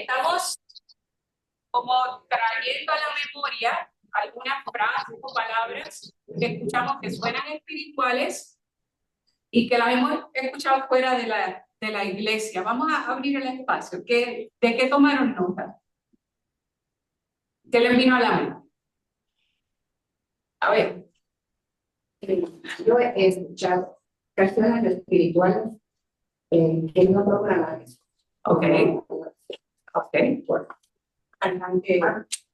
estamos como trayendo a la memoria algunas frases o palabras que escuchamos que suenan espirituales y que las hemos escuchado fuera de la iglesia. Vamos a abrir el espacio. ¿De qué tomaron nota? ¿Qué les vino a la mente? A ver. Yo he escuchado personas espirituales que no logran la respuesta. Ok. Adelante,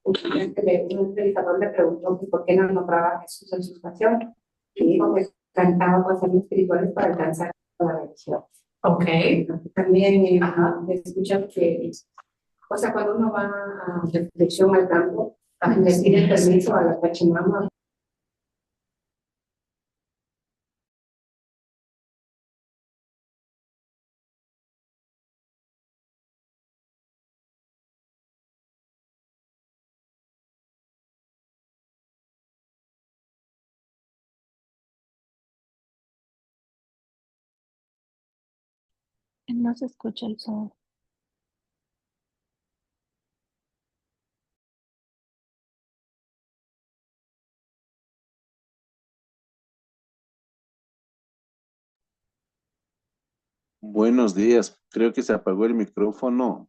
un entrevistador le preguntó que por qué no nombraba a Jesús en su pasión y dijo que cantaba cosas espirituales para alcanzar la religión. Ok. También he escuchado que, o sea, cuando uno va a reflexión al campo, le pide permiso a la Pachamama. No se escucha el sonido. Buenos días, creo que se apagó el micrófono.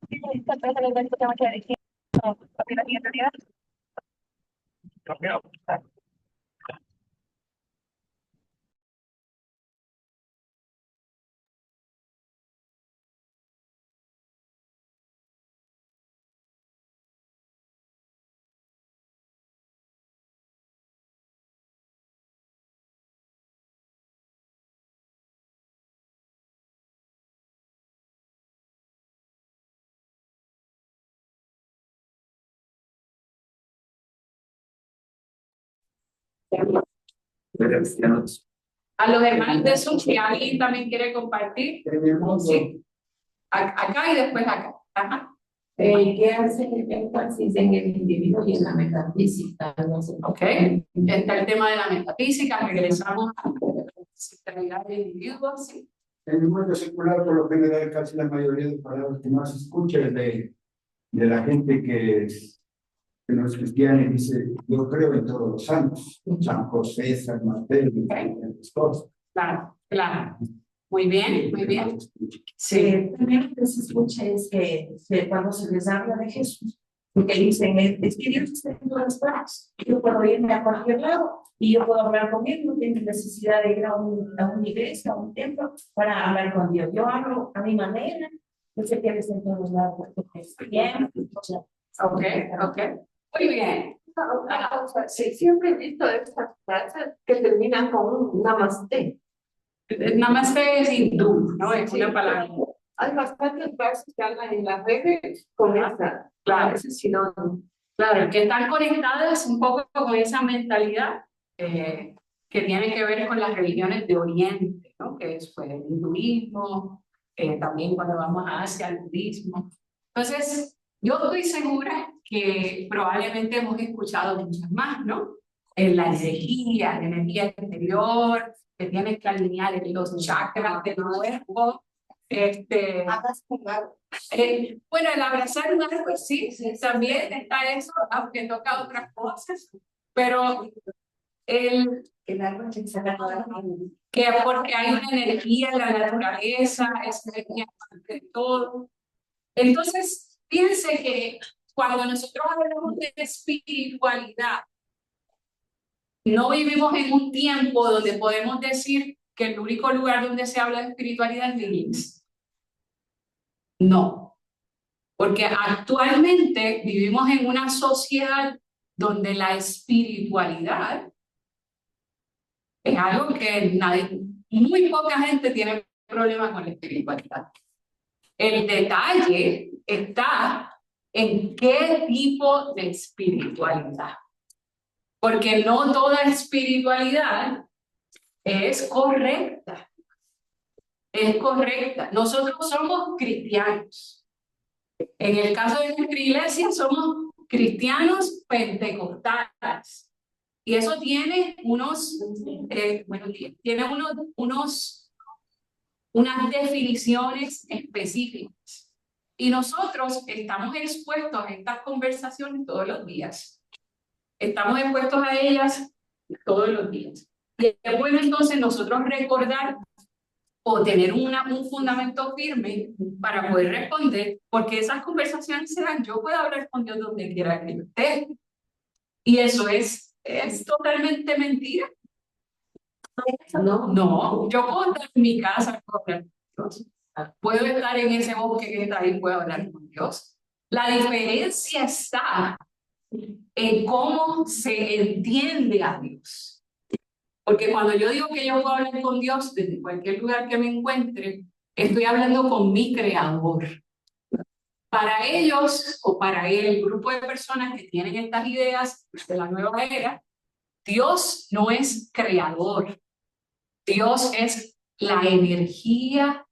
A los hermanos de Zoom, si alguien también quiere compartir. Sí. Acá y después acá. Ajá. ¿Qué hace el énfasis en el individuo y en la metafísica? No sé. Ok. Está el tema de la metafísica, regresamos a la centralidad del individuo, sí. En el mundo secular, por lo general, casi la mayoría de palabras que más se escucha es de la gente que no es cristiana y dice, yo creo en todos los santos, San José, San Mateo, las cosas. Claro, claro. Muy bien, muy bien. Sí. También lo que se escucha es que cuando se les habla de Jesús, porque dicen, es que Dios está en todas partes, yo puedo irme a cualquier lado y yo puedo hablar con Él, no tengo necesidad de ir a una iglesia, a un templo para hablar con Dios. Yo hablo a mi manera, yo sé que Él está en todos lados, porque es bien, o sea, Ok. Muy bien. Sí, siempre he visto estas frases que terminan con un namaste. Namaste es hindú, ¿no? Es una palabra. Hay bastantes frases que hablan en las redes con esta. Claro. Sinónimo. Claro, que están conectadas un poco con esa mentalidad que tiene que ver con las religiones de Oriente, ¿no? Que es pues, el hinduismo, también cuando vamos a Asia, el budismo. Entonces, yo estoy segura que probablemente hemos escuchado muchas más, ¿no? La energía interior, que tienes que alinear los chakras del cuerpo. Bueno, el abrazar un árbol, sí, también está eso, aunque toca otras cosas, pero el árbol que porque hay una energía en la naturaleza, es energía de todo. Entonces, fíjense que cuando nosotros hablamos de espiritualidad, no vivimos en un tiempo donde podemos decir que el único lugar donde se habla de espiritualidad es la iglesia. No, porque actualmente vivimos en una sociedad donde la espiritualidad es algo que muy poca gente tiene problema con la espiritualidad. El detalle está en qué tipo de espiritualidad. Porque no toda espiritualidad es correcta. Es correcta. Nosotros somos cristianos. En el caso de nuestra iglesia somos cristianos pentecostales. Y eso tiene unas definiciones específicas. Y nosotros estamos expuestos a estas conversaciones todos los días. Estamos expuestos a ellas todos los días. Y es bueno entonces nosotros recordar o tener un fundamento firme para poder responder, porque esas conversaciones se dan, yo puedo hablar con Dios donde quiera que yo esté. Y eso es totalmente mentira. No, yo puedo estar en mi casa, puedo hablar con Dios. Puedo estar en ese bosque que está ahí, puedo hablar con Dios. La diferencia está en cómo se entiende a Dios. Porque cuando yo digo que yo puedo hablar con Dios desde cualquier lugar que me encuentre, estoy hablando con mi creador. Para ellos o para el grupo de personas que tienen estas ideas de la nueva era, Dios no es creador. Dios es la energía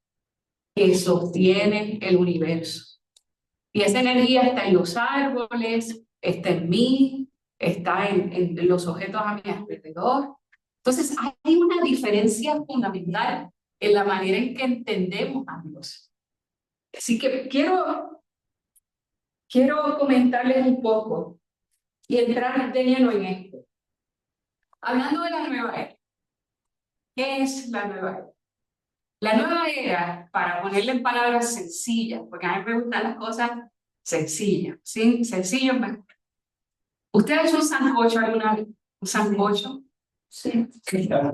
que sostiene el universo. Y esa energía está en los árboles, está en mí, está en los objetos a mi alrededor. Entonces hay una diferencia fundamental en la manera en que entendemos a Dios. Así que quiero comentarles un poco y entrar de lleno en esto. Hablando de la nueva era. ¿Qué es la nueva era? La nueva era, para ponerle en palabras sencillas, porque a mí me gustan las cosas sencillas, ¿sí? Sencillo es mejor. ¿Usted ha hecho un sancocho alguna vez? ¿Un sancocho? Sí.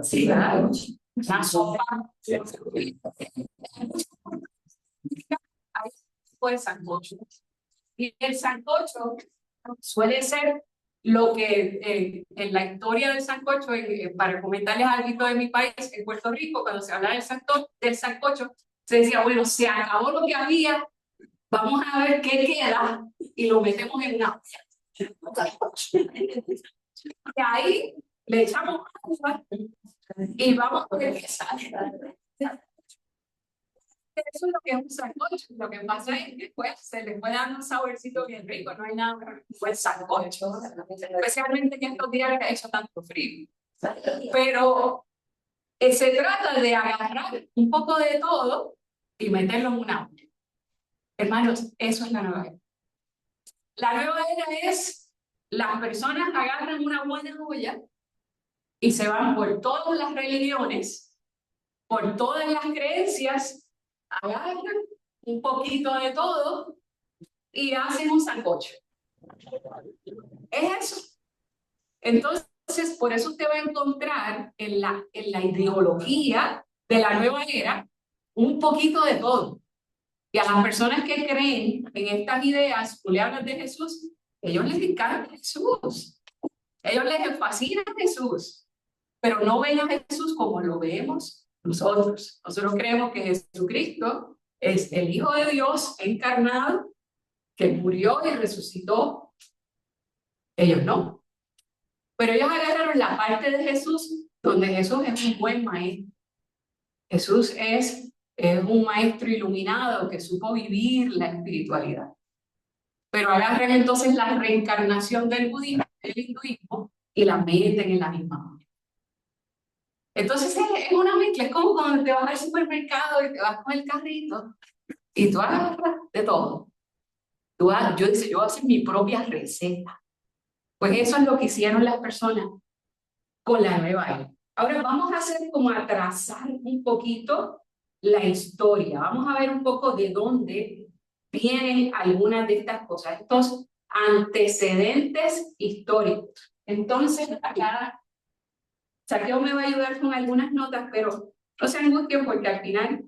Sí, claro. Una sopa. Hay tipo de sancocho. Y el sancocho suele ser lo que en la historia del sancocho, para comentarles algo de mi país, en Puerto Rico, cuando se habla del sancocho, se decía, bueno, se acabó lo que había, vamos a ver qué queda y lo metemos en una y ahí le echamos agua y vamos a ver qué sale. Eso es lo que es un sancocho. Lo que pasa es que pues, se le puede dar un saborcito bien rico, no hay nada mejor que un buen sancocho, especialmente en estos días que ha hecho tanto frío. Pero se trata de agarrar un poco de todo y meterlo en una olla. Hermanos, eso es la nueva era. La nueva era es, las personas agarran una buena olla y se van por todas las religiones, por todas las creencias, agarran un poquito de todo y hacen un sancocho. Es eso. Entonces, por eso usted va a encontrar en la ideología de la nueva era un poquito de todo. Y a las personas que creen en estas ideas, tú le hablas de Jesús, ellos les encanta Jesús. Ellos les fascina Jesús. Pero no ven a Jesús como lo vemos nosotros. Nosotros creemos que Jesucristo es el Hijo de Dios encarnado, que murió y resucitó. Ellos no. Pero ellos agarraron la parte de Jesús donde Jesús es un buen maestro. Jesús es un maestro iluminado que supo vivir la espiritualidad. Pero agarran entonces la reencarnación del hinduismo y la meten en la misma manera. Entonces es una mezcla, es como cuando te vas al supermercado y te vas con el carrito y tú agarras de todo. Yo voy a hacer mi propia receta. Pues eso es lo que hicieron las personas con la nueva era. Ahora vamos a hacer como a trazar un poquito la historia. Vamos a ver un poco de dónde vienen algunas de estas cosas, estos antecedentes históricos. Entonces, acá Saqueo me va a ayudar con algunas notas, pero no se angustien porque al final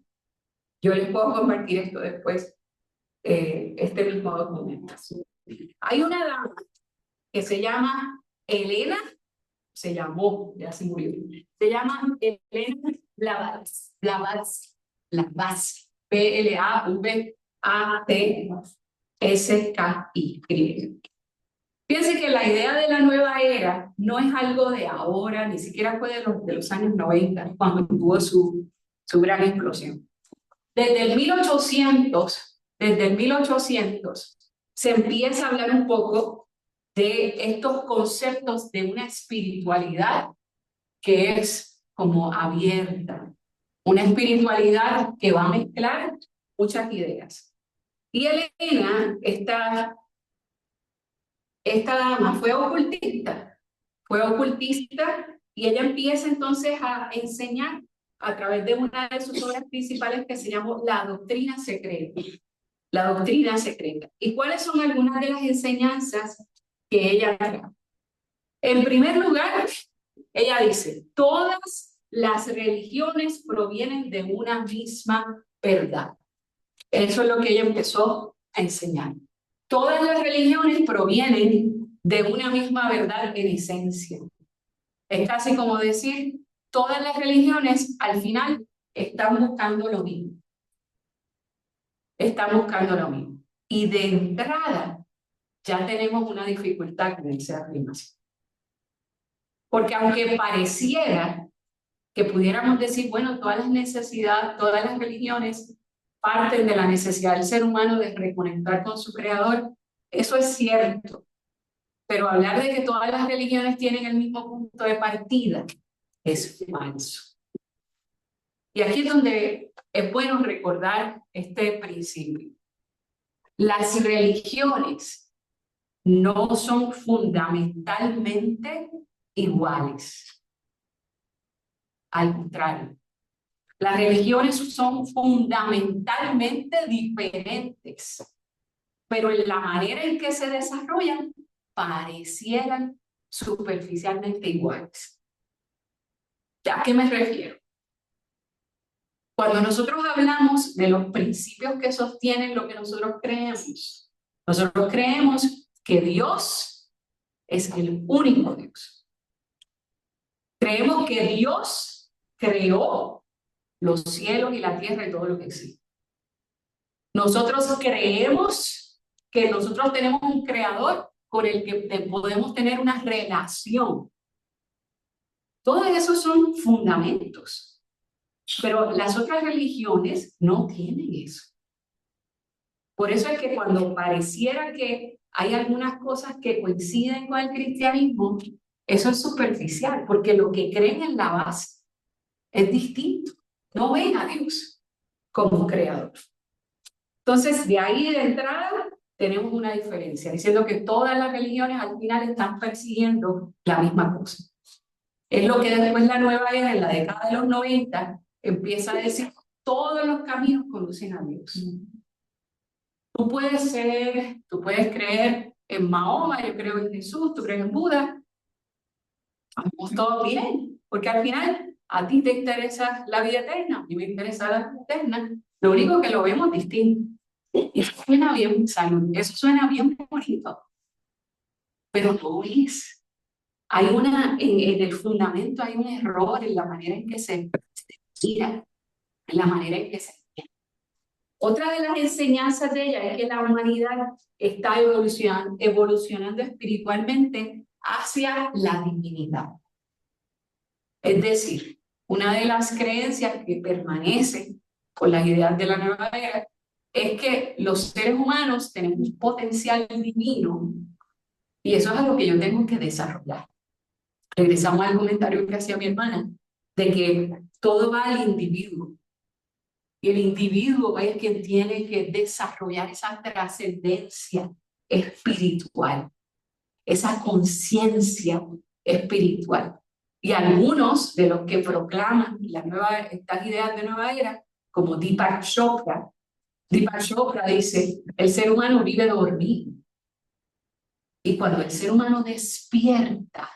yo les puedo compartir esto después, este mismo documento. Hay una dama que se llama Elena, se llamó, ya se murió, se llama Elena Blavatsky, P-L-A-V-A-T-S-K-I. Fíjense que la idea de la nueva era no es algo de ahora, ni siquiera fue de los años 90, cuando tuvo su gran explosión. Desde el 1800 se empieza a hablar un poco de estos conceptos de una espiritualidad que es como abierta, una espiritualidad que va a mezclar muchas ideas. Y Elena, esta dama fue ocultista y ella empieza entonces a enseñar a través de una de sus obras principales que se llamó La Doctrina Secreta. La Doctrina Secreta. ¿Y cuáles son algunas de las enseñanzas que ella da? En primer lugar, ella dice, todas las religiones provienen de una misma verdad. Eso es lo que ella empezó a enseñar. Todas las religiones provienen de una misma verdad en esencia. Es casi como decir, todas las religiones al final están buscando lo mismo. Están buscando lo mismo. Y de entrada ya tenemos una dificultad con esa afirmación. Porque aunque pareciera que pudiéramos decir, bueno, todas las necesidades, todas las religiones parten de la necesidad del ser humano de reconectar con su creador, eso es cierto. Pero hablar de que todas las religiones tienen el mismo punto de partida es falso. Y aquí es donde es bueno recordar este principio. Las religiones no son fundamentalmente iguales. Al contrario, las religiones son fundamentalmente diferentes, pero en la manera en que se desarrollan parecieran superficialmente iguales. ¿A qué me refiero? Cuando nosotros hablamos de los principios que sostienen lo que nosotros creemos que Dios es el único Dios. Creemos que Dios creó los cielos y la tierra y todo lo que existe. Nosotros creemos que nosotros tenemos un creador con el que podemos tener una relación. Todos esos son fundamentos. Pero las otras religiones no tienen eso. Por eso es que cuando pareciera que hay algunas cosas que coinciden con el cristianismo, eso es superficial, porque lo que creen en la base es distinto. No ven a Dios como creador. Entonces, de ahí de entrada tenemos una diferencia, diciendo que todas las religiones al final están persiguiendo la misma cosa. Es lo que después la nueva era, en la década de los 90, empieza a decir, todos los caminos conducen a Dios. Tú puedes creer en Mahoma, yo creo en Jesús, tú crees en Buda. Vamos todos bien, porque al final a ti te interesa la vida eterna, a mí me interesa la vida eterna. Lo único que lo vemos distinto. Eso suena bien, salud, eso suena bien bonito, pero no es. Hay en el fundamento hay un error en la manera en que se tira, en la manera en que se entiende. Otra de las enseñanzas de ella es que la humanidad está evolucionando espiritualmente hacia la divinidad. Es decir, una de las creencias que permanece con las ideas de la nueva era es que los seres humanos tenemos un potencial divino y eso es algo que yo tengo que desarrollar. Regresamos al comentario que hacía mi hermana, de que todo va al individuo. Y el individuo es quien tiene que desarrollar esa trascendencia espiritual, esa conciencia espiritual. Y algunos de los que proclaman estas ideas de nueva era, como Deepak Chopra dice, el ser humano vive dormido. Y cuando el ser humano despierta,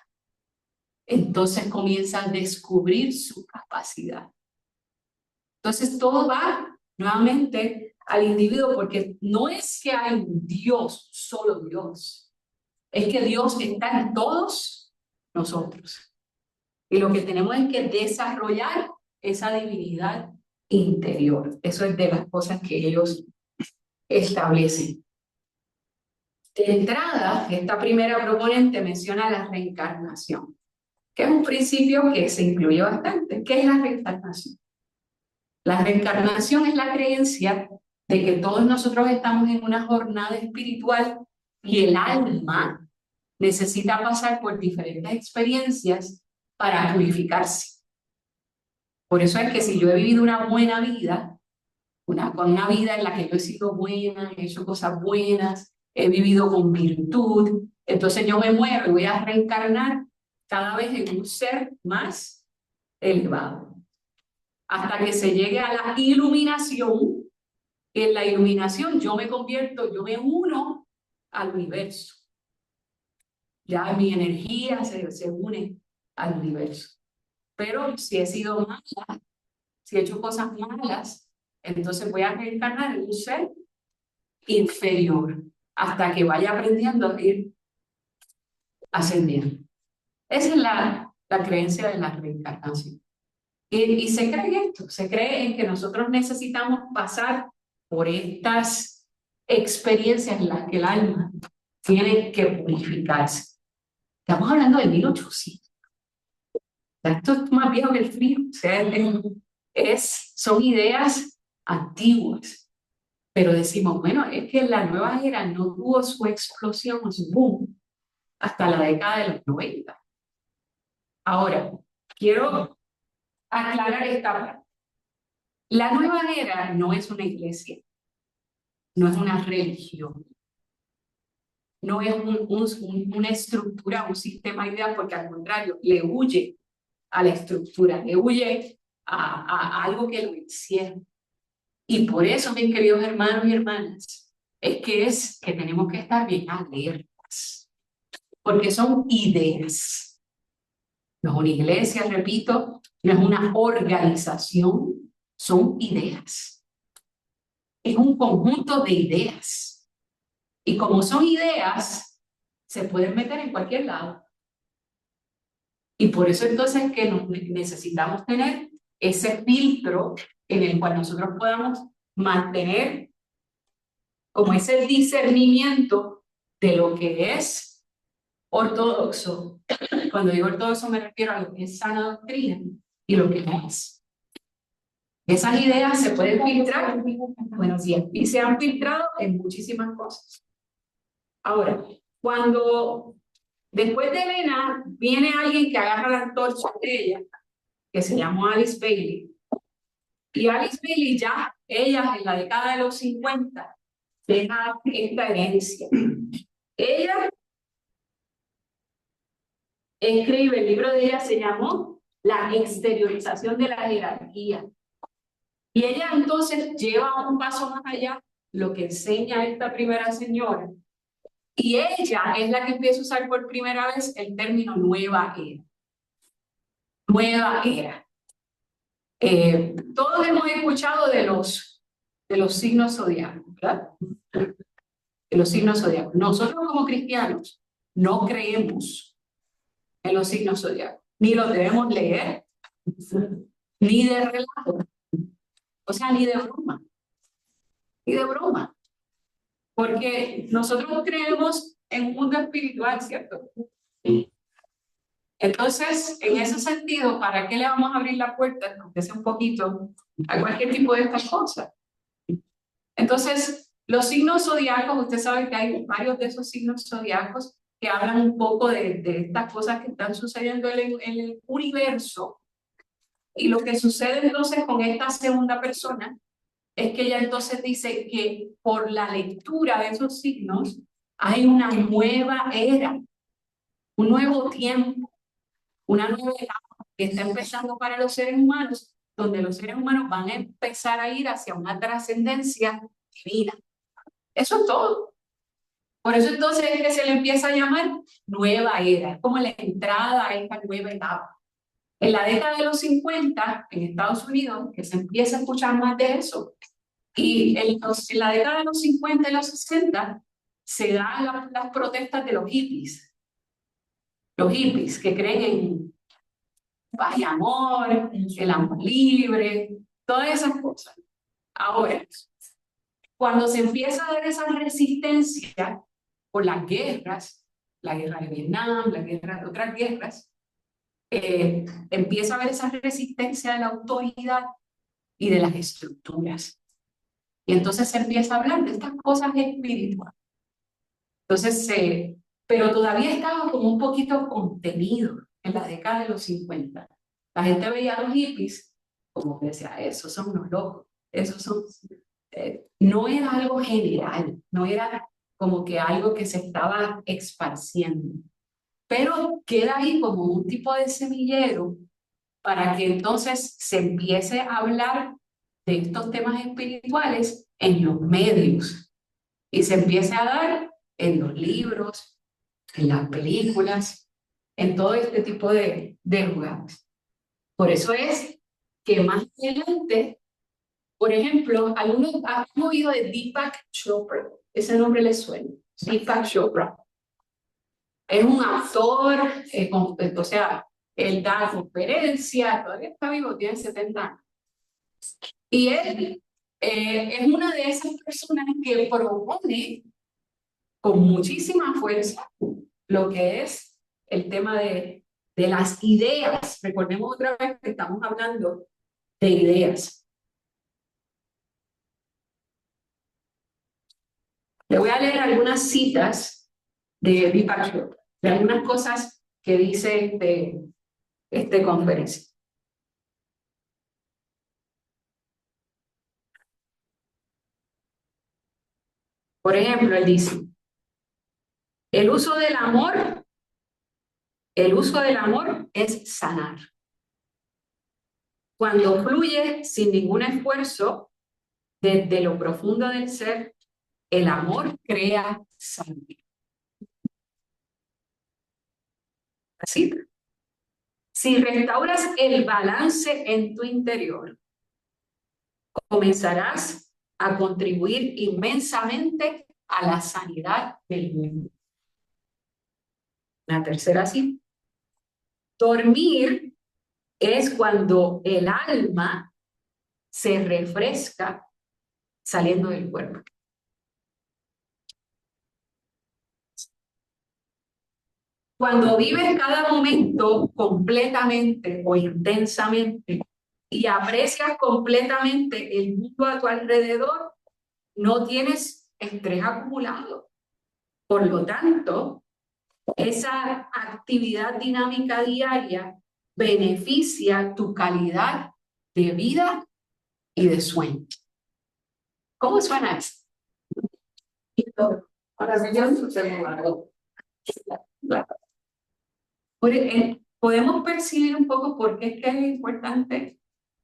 entonces comienza a descubrir su capacidad. Entonces todo va nuevamente al individuo, porque no es que hay un Dios, solo Dios. Es que Dios está en todos nosotros. Y lo que tenemos es que desarrollar esa divinidad interior. Eso es de las cosas que ellos establecen. De entrada, esta primera proponente menciona la reencarnación, que es un principio que se incluye bastante. ¿Qué es la reencarnación? La reencarnación es la creencia de que todos nosotros estamos en una jornada espiritual y el alma necesita pasar por diferentes experiencias para purificarse. Por eso es que si yo he vivido una buena vida, con una vida en la que yo he sido buena, he hecho cosas buenas, he vivido con virtud. Entonces yo me muero y voy a reencarnar cada vez en un ser más elevado, hasta que se llegue a la iluminación. En la iluminación yo me uno al universo. Ya mi energía se une al universo. Pero si he sido mala, si he hecho cosas malas, entonces voy a reencarnar en un ser inferior hasta que vaya aprendiendo a ir ascendiendo. Esa es la creencia de la reencarnación. Y se cree en esto, se cree en que nosotros necesitamos pasar por estas experiencias en las que el alma tiene que purificarse. Estamos hablando de 1800. Esto es más viejo que el frío. O sea, son ideas antiguas. Pero decimos, bueno, es que la nueva era no tuvo su explosión, su boom, hasta la década de los 90. Ahora, quiero aclarar esta parte. La nueva era no es una iglesia, no es una religión, no es una estructura, un sistema de ideas, porque al contrario, le huye a la estructura, le huye a algo que lo encierra. Y por eso, mis queridos hermanos y hermanas, es que tenemos que estar bien alertas, porque son ideas. No es una iglesia, repito, no es una organización, son ideas. Es un conjunto de ideas. Y como son ideas, se pueden meter en cualquier lado. Y por eso entonces es que necesitamos tener ese filtro en el cual nosotros podamos mantener como ese discernimiento de lo que es ortodoxo. Cuando digo ortodoxo me refiero a lo que es sana doctrina y lo que no es. Esas ideas se pueden filtrar, buenos días, y se han filtrado en muchísimas cosas. Ahora, cuando después de Elena viene alguien que agarra la antorcha de ella, que se llamó Alice Bailey, y Alice Bailey ya, ella en la década de los 50, deja esta herencia. Ella escribe, el libro de ella se llamó La exteriorización de la jerarquía. Y ella entonces lleva un paso más allá lo que enseña esta primera señora. Y ella es la que empieza a usar por primera vez el término nueva era. Nueva era. Todos hemos escuchado de los signos zodiacos, ¿verdad? De los signos zodiacos. Nosotros como cristianos no creemos en los signos zodiacos, ni los debemos leer, ni de relato, o sea, ni de broma, ni de broma, porque nosotros creemos en un mundo espiritual, ¿cierto? Entonces, en ese sentido, ¿para qué le vamos a abrir la puerta, aunque sea un poquito, a cualquier tipo de estas cosas? Entonces, los signos zodiacos, usted sabe que hay varios de esos signos zodiacos que hablan un poco de estas cosas que están sucediendo en el universo. Y lo que sucede entonces con esta segunda persona es que ella entonces dice que por la lectura de esos signos hay una nueva era, un nuevo tiempo, una nueva etapa que está empezando para los seres humanos, donde los seres humanos van a empezar a ir hacia una trascendencia divina. Eso es todo. Por eso entonces es que se le empieza a llamar nueva era, es como la entrada a esta nueva etapa. En la década de los 50, en Estados Unidos, que se empieza a escuchar más de eso, y en la década de los 50 y los 60 se dan las protestas de los hippies. Los hippies que creen en paz y amor, el amor libre, todas esas cosas. Ahora, cuando se empieza a dar esa resistencia por las guerras, la guerra de Vietnam, la guerra de otras guerras, empieza a haber esa resistencia de la autoridad y de las estructuras. Y entonces se empieza a hablar de estas cosas espirituales. Entonces, pero todavía estaba como un poquito contenido en la década de los 50. La gente veía a los hippies como que decía, esos son unos locos, esos son no era algo general, no era como que algo que se estaba esparciendo, pero queda ahí como un tipo de semillero para que entonces se empiece a hablar de estos temas espirituales en los medios y se empiece a dar en los libros, en las películas, en todo este tipo de lugares. Por eso es que más adelante, por ejemplo, algunos han oído de Deepak Chopra. Ese nombre les suena. Deepak Chopra. Es un actor, o sea, él da conferencias, todavía está vivo, tiene 70 años. Y él es una de esas personas que propone con muchísima fuerza lo que es el tema de las ideas. Recordemos otra vez que estamos hablando de ideas. Le voy a leer algunas citas de Deepak Chopra, de algunas cosas que dice este conferencia. Por ejemplo, él dice, el uso del amor es sanar. Cuando fluye sin ningún esfuerzo, desde lo profundo del ser, el amor crea salud. Así. Si restauras el balance en tu interior, comenzarás a contribuir inmensamente a la sanidad del mundo. La tercera cita. Dormir es cuando el alma se refresca saliendo del cuerpo. Cuando vives cada momento completamente o intensamente y aprecias completamente el mundo a tu alrededor, no tienes estrés acumulado. Por lo tanto, esa actividad dinámica diaria beneficia tu calidad de vida y de sueño. ¿Cómo suena esto? Podemos percibir un poco por qué es que es importante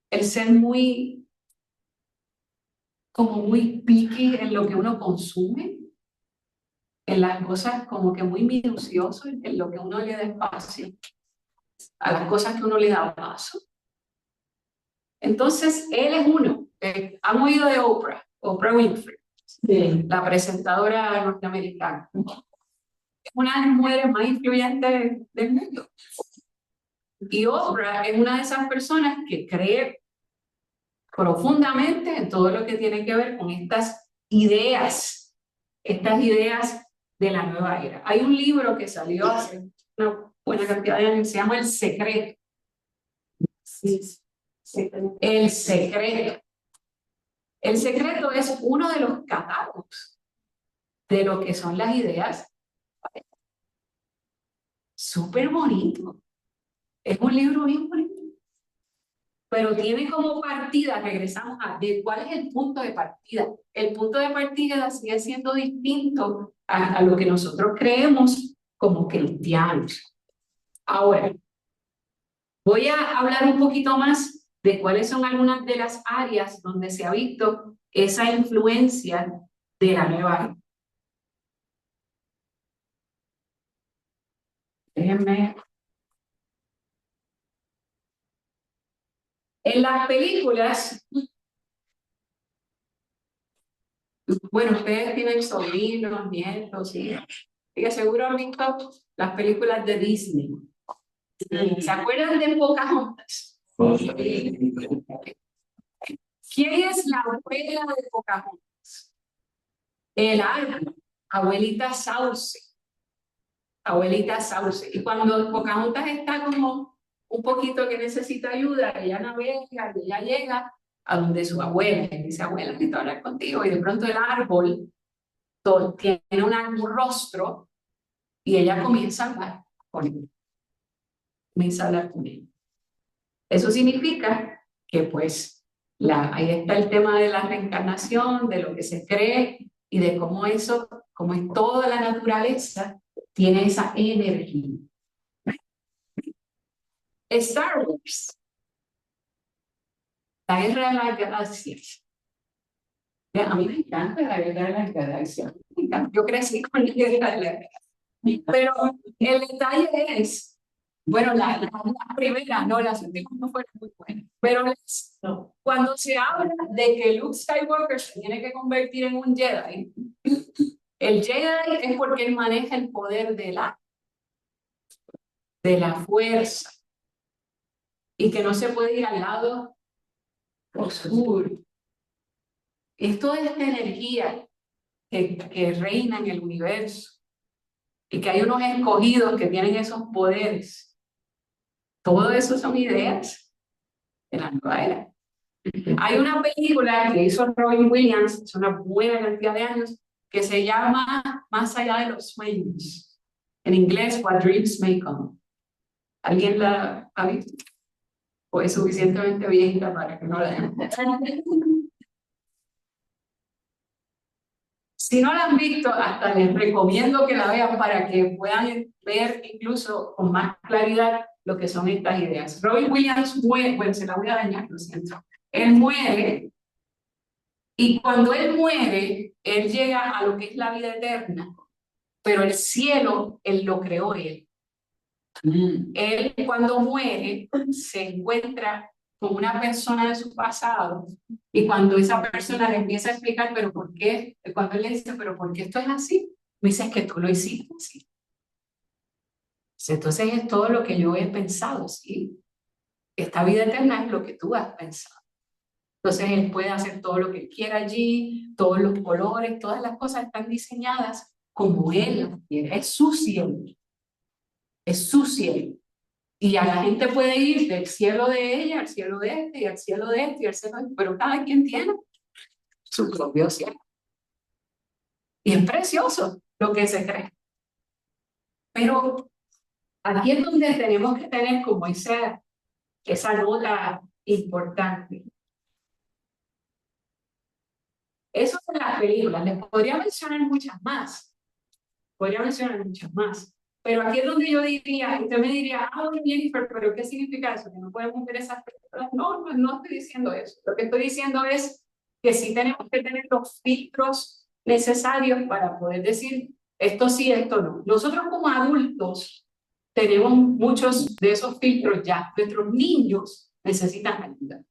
el ser muy picky en lo que uno consume, en las cosas como que muy minucioso, en lo que uno le da espacio, a las cosas que uno le da paso. Entonces, él es uno. ¿Han oído de Oprah? Oprah Winfrey, sí, la presentadora norteamericana. Es una de las mujeres más influyentes del mundo. Y Oprah es una de esas personas que cree profundamente en todo lo que tiene que ver con estas ideas de la nueva era. Hay un libro que salió hace una buena cantidad de años, se llama El Secreto. Sí. El Secreto. El Secreto es uno de los catálogos de lo que son las ideas. Súper bonito. Es un libro bien bonito. Pero tiene como partida, regresamos a de cuál es el punto de partida. El punto de partida sigue siendo distinto a lo que nosotros creemos como cristianos. Ahora, voy a hablar un poquito más de cuáles son algunas de las áreas donde se ha visto esa influencia de la nueva era. Déjenme. En las películas, bueno, ustedes tienen sobrinos, nietos, y que seguro han visto las películas de Disney. ¿Se acuerdan de Pocahontas? ¿Quién es la abuela de Pocahontas? El árbol, abuelita Sauce. Abuelita Sauce. Y cuando Pocahontas está como un poquito que necesita ayuda, ella navega y ella llega a donde su abuela, y dice, abuela, necesito hablar contigo, y de pronto el árbol tiene un rostro y ella comienza a hablar con él. Comienza a hablar con él. Eso significa que pues Ahí está el tema de la reencarnación, de lo que se cree y de cómo eso, como es toda la naturaleza, tiene esa energía. Star Wars, la guerra de las galaxias. A mí me encanta la guerra de las galaxias. Me encanta. Yo crecí con la guerra de las galaxias. Pero el detalle es, bueno, la primera, no, las últimas no fueron muy buenas, pero cuando se habla de que Luke Skywalker se tiene que convertir en un Jedi, el Jedi es porque él maneja el poder de la fuerza y que no se puede ir al lado oscuro. Es toda esta energía que reina en el universo y que hay unos escogidos que tienen esos poderes. Todo eso son ideas de la nueva era. Hay una película que hizo Robin Williams hace una buena cantidad de años que se llama Más allá de los sueños. En inglés, What Dreams May Come. ¿Alguien la ha visto? ¿O es suficientemente viejita para que no la vean? Si no la han visto, hasta les recomiendo que la vean para que puedan ver incluso con más claridad lo que son estas ideas. Robin Williams muere, bueno, se la voy a dañar, lo siento. Él muere y cuando él muere, él llega a lo que es la vida eterna, pero el cielo, él lo creó él. Él cuando muere se encuentra con una persona de su pasado y cuando esa persona le empieza a explicar, pero ¿por qué? Cuando él le dice, pero ¿por qué esto es así? Me dice, es que tú lo hiciste así. Entonces es todo lo que yo he pensado, ¿sí? Esta vida eterna es lo que tú has pensado. Entonces él puede hacer todo lo que quiera allí, todos los colores, todas las cosas están diseñadas como él las quiere. Es su cielo. Es su cielo. Y a la gente puede ir del cielo de ella al cielo de este, y al cielo de este, y al cielo de este, pero cada quien tiene su propio cielo. Y es precioso lo que se cree. Pero aquí es donde tenemos que tener como esa nota importante. Eso es las películas. Les podría mencionar muchas más. Pero aquí es donde yo diría, usted me diría, Jennifer, pero ¿qué significa eso? ¿Que no podemos ver esas películas? No estoy diciendo eso. Lo que estoy diciendo es que sí tenemos que tener los filtros necesarios para poder decir esto sí, esto no. Nosotros como adultos tenemos muchos de esos filtros ya. Nuestros niños necesitan ayuda.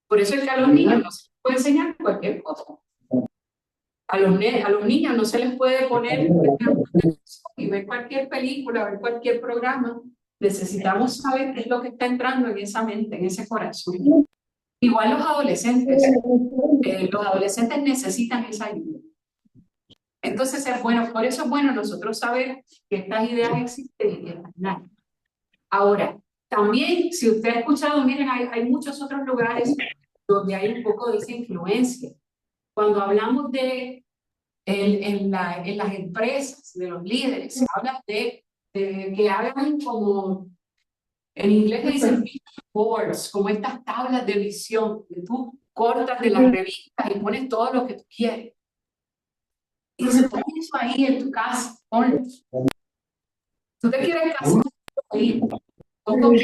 Por eso es que a los niños no se les puede enseñar cualquier cosa. A los niños no se les puede poner y ver cualquier película, ver cualquier programa. Necesitamos saber qué es lo que está entrando en esa mente, en ese corazón. Igual los adolescentes. Los adolescentes necesitan esa ayuda. Entonces es bueno, por eso es bueno nosotros saber que estas ideas existen y que están. Ahora, también, si usted ha escuchado, miren, hay muchos otros lugares donde hay un poco de esa influencia. Cuando hablamos de en las empresas, de los líderes, se habla de que hagan como, en inglés le dicen vision boards, como estas tablas de visión, que tú cortas de las revistas y pones todo lo que tú quieres. Y se pone eso ahí en tu casa, ponlo. Tú te quieres casar ahí, pon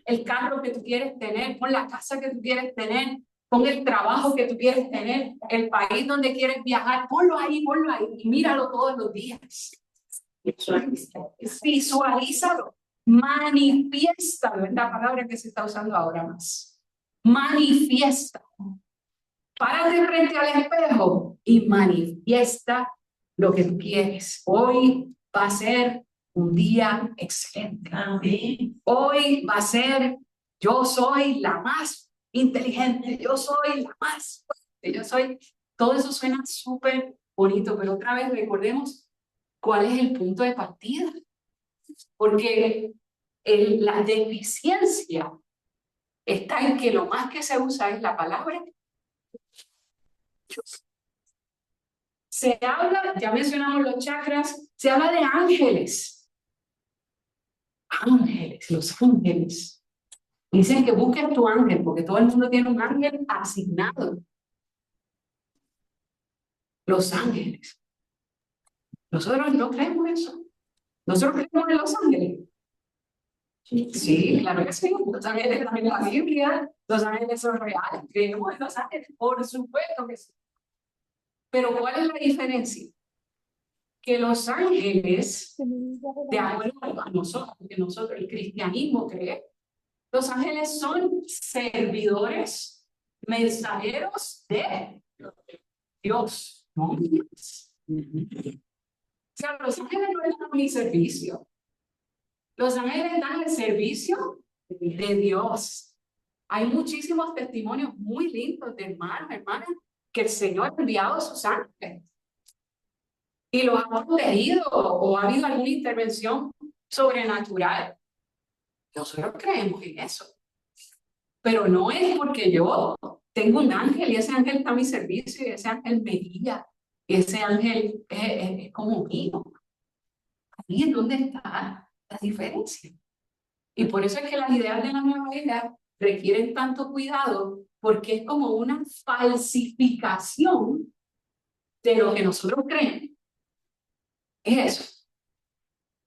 el carro que tú quieres tener, pon la casa que tú quieres tener, pon el trabajo que tú quieres tener, el país donde quieres viajar, ponlo ahí y míralo todos los días. Visualízalo, manifiéstalo, es la palabra que se está usando ahora más. Manifiesta. Párate frente al espejo y manifiesta lo que tú quieres. Hoy va a ser un día excelente. Amén. Hoy va a ser, yo soy la más inteligente, yo soy la más fuerte, yo soy, todo eso suena súper bonito, pero otra vez recordemos cuál es el punto de partida. Porque la deficiencia está en que lo más que se usa es la palabra. Se habla, ya mencionamos los chakras, se habla de ángeles. Ángeles, los ángeles. Dicen que busques tu ángel, porque todo el mundo tiene un ángel asignado. Los ángeles. Nosotros no creemos eso. Nosotros creemos en los ángeles. Sí, claro que sí. Los ángeles están en la Biblia. Los ángeles son reales. Creemos en los ángeles. Por supuesto que sí. Pero ¿cuál es la diferencia? Que los ángeles, de acuerdo a nosotros, porque nosotros el cristianismo cree, los ángeles son servidores, mensajeros de Dios, ¿no? O sea, los ángeles no están en mi servicio. Los ángeles están al servicio de Dios. Hay muchísimos testimonios muy lindos de hermanos, hermanas, que el Señor ha enviado a sus ángeles y los ha protegido o ha habido alguna intervención sobrenatural. Nosotros creemos en eso. Pero no es porque yo tengo un ángel y ese ángel está a mi servicio y ese ángel me guía. Y ese ángel es como mío. Ahí es donde está la diferencia. Y por eso es que las ideas de la nueva era requieren tanto cuidado, porque es como una falsificación de lo que nosotros creemos. Es eso.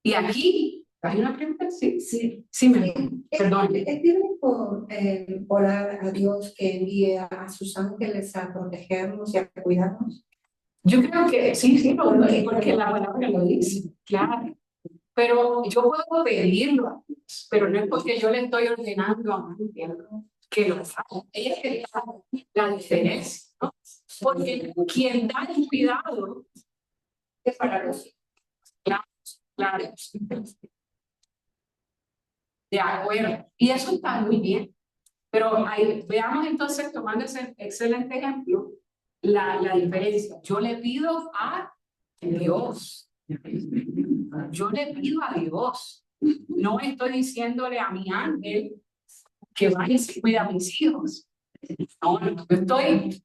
Y aquí hay una pregunta, sí, perdón. ¿Es bíblico orar a Dios que envíe a sus ángeles a protegernos y a cuidarnos? Yo creo que sí, porque la palabra lo dice, claro. Pero yo puedo pedirlo a Dios, pero no es porque yo le estoy ordenando a alguien que lo haga. Ella es que la diferencia, ¿no? Porque quien da el cuidado es para los hijos. Claro. De acuerdo. Y eso está muy bien. Pero veamos entonces, tomando ese excelente ejemplo, la diferencia. Yo le pido a Dios. Yo le pido a Dios. No estoy diciéndole a mi ángel que vaya y se cuida a mis hijos. No, yo estoy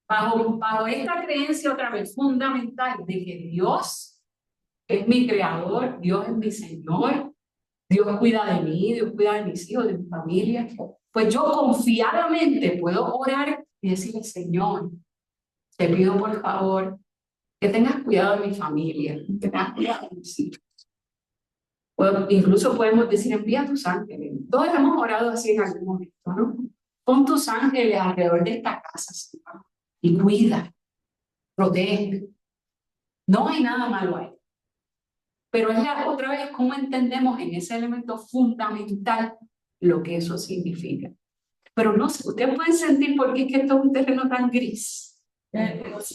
bajo esta creencia otra vez fundamental de que Dios es mi creador, Dios es mi Señor, Dios cuida de mí, Dios cuida de mis hijos, de mi familia. Pues yo confiadamente puedo orar y decirle, Señor, te pido por favor que tengas cuidado de mi familia, que tengas cuidado de mis hijos. Incluso podemos decir, envía tus ángeles. Todos hemos orado así en algún momento, ¿no? Pon tus ángeles alrededor de esta casa, Señor, y cuida, protege. No hay nada malo ahí. Pero es otra vez cómo entendemos en ese elemento fundamental lo que eso significa. Pero no sé, ustedes pueden sentir por qué es que esto es un terreno tan gris.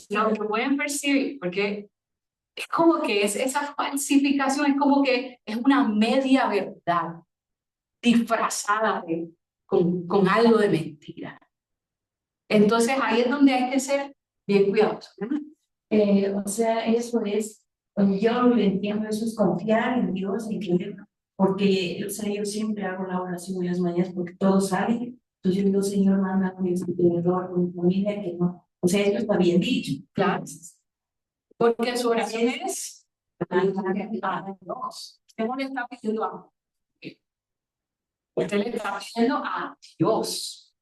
Lo pueden percibir, porque es como que esa falsificación, es como que es una media verdad disfrazada con algo de mentira. Entonces ahí es donde hay que ser bien cuidadosos. O sea, eso es, yo lo entiendo, eso es confiar en Dios, en creer, porque, o sea, yo siempre hago la oración en las mañanas porque todo sale. Entonces yo digo, Señor, manda con ese error, con mi familia, que no. O sea, esto está bien dicho. Claro. Porque su oración es a Dios. Usted no le está pidiendo a usted le está pidiendo a Dios.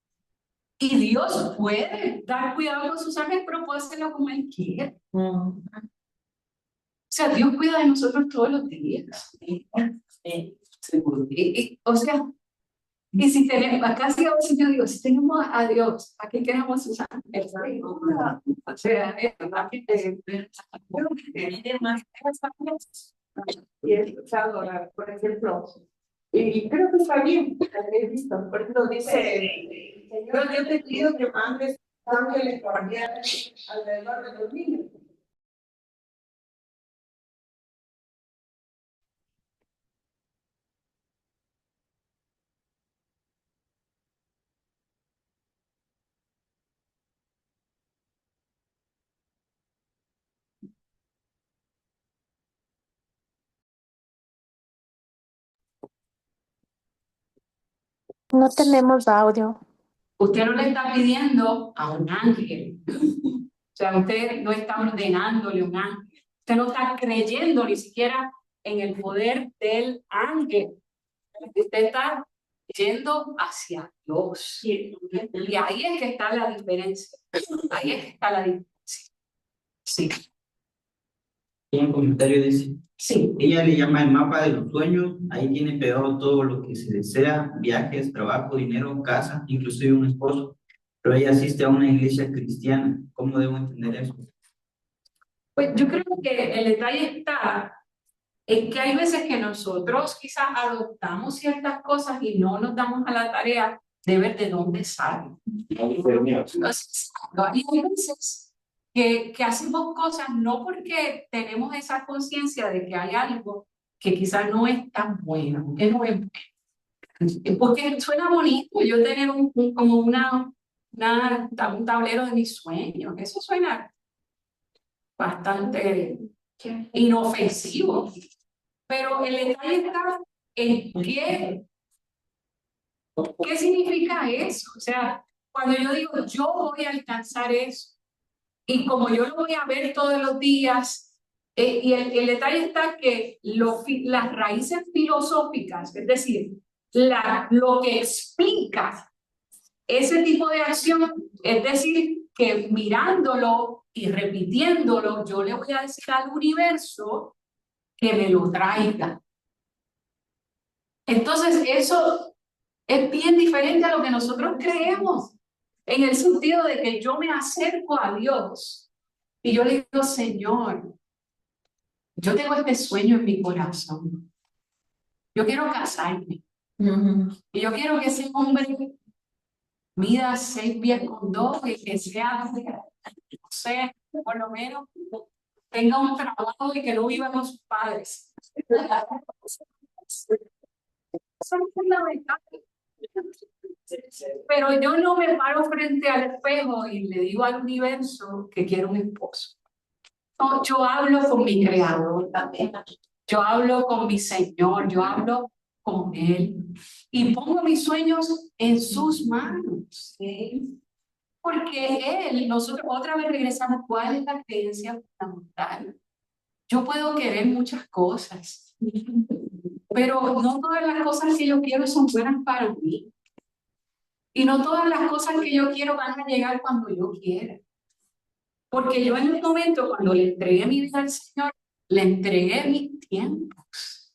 Y Dios puede dar cuidado con sus ángeles, pero puede hacerlo como Él quiere. O sea, Dios cuida de nosotros todos los días. O sea, y si tenemos, casi a veces yo digo, si tenemos a Dios, ¿a qué queremos sus ángeles? O sea, Y he escuchado, por ejemplo, y creo que está bien, he visto, por ejemplo, dice, Señor, yo te pido que mandes ángeles guardianes alrededor de los niños. No tenemos audio. usted no le está pidiendo a un ángel. O sea, usted no está ordenándole a un ángel. Usted no está creyendo ni siquiera en el poder del ángel. Usted está yendo hacia Dios. Y ahí es que está la diferencia. Ahí es que está la diferencia. Sí, Un comentario dice, sí. ella le llama el mapa de los sueños, ahí tiene pegado todo lo que se desea, viajes, trabajo, dinero, casa, inclusive un esposo, pero ella asiste a una iglesia cristiana. ¿Cómo debo entender eso? Pues yo creo que el detalle está en que hay veces que nosotros quizás adoptamos ciertas cosas y no nos damos a la tarea de ver de dónde salen. Entonces, hay veces que hacemos cosas no porque tenemos esa conciencia de que hay algo que quizás no es tan bueno, que no es bueno. Porque suena bonito yo tener como un tablero de mis sueños, eso suena bastante inofensivo, pero el detalle está en qué significa eso. O sea, cuando yo digo yo voy a alcanzar eso, y como yo lo voy a ver todos los días, y el detalle está que las raíces filosóficas, es decir, lo que explica ese tipo de acción, es decir, que mirándolo y repitiéndolo, yo le voy a decir al universo que me lo traiga. Entonces, eso es bien diferente a lo que nosotros creemos, en el sentido de que yo me acerco a Dios y yo le digo, Señor, yo tengo este sueño en mi corazón. Yo quiero casarme. Y yo quiero que ese hombre mida 6 pies con 2 y que sea, no sé, por lo menos tenga un trabajo y que no viva con sus padres. Son fundamentales. Pero yo no me paro frente al espejo y le digo al universo que quiero un esposo. No, yo hablo con mi creador también. Yo hablo con mi Señor, yo hablo con Él y pongo mis sueños en sus manos. ¿Sí? Porque Él, nosotros otra vez regresamos, ¿cuál es la creencia fundamental? Yo puedo querer muchas cosas, pero no todas las cosas que yo quiero son buenas para mí. Y no todas las cosas que yo quiero van a llegar cuando yo quiera. Porque yo en un momento, cuando le entregué mi vida al Señor, le entregué mis tiempos.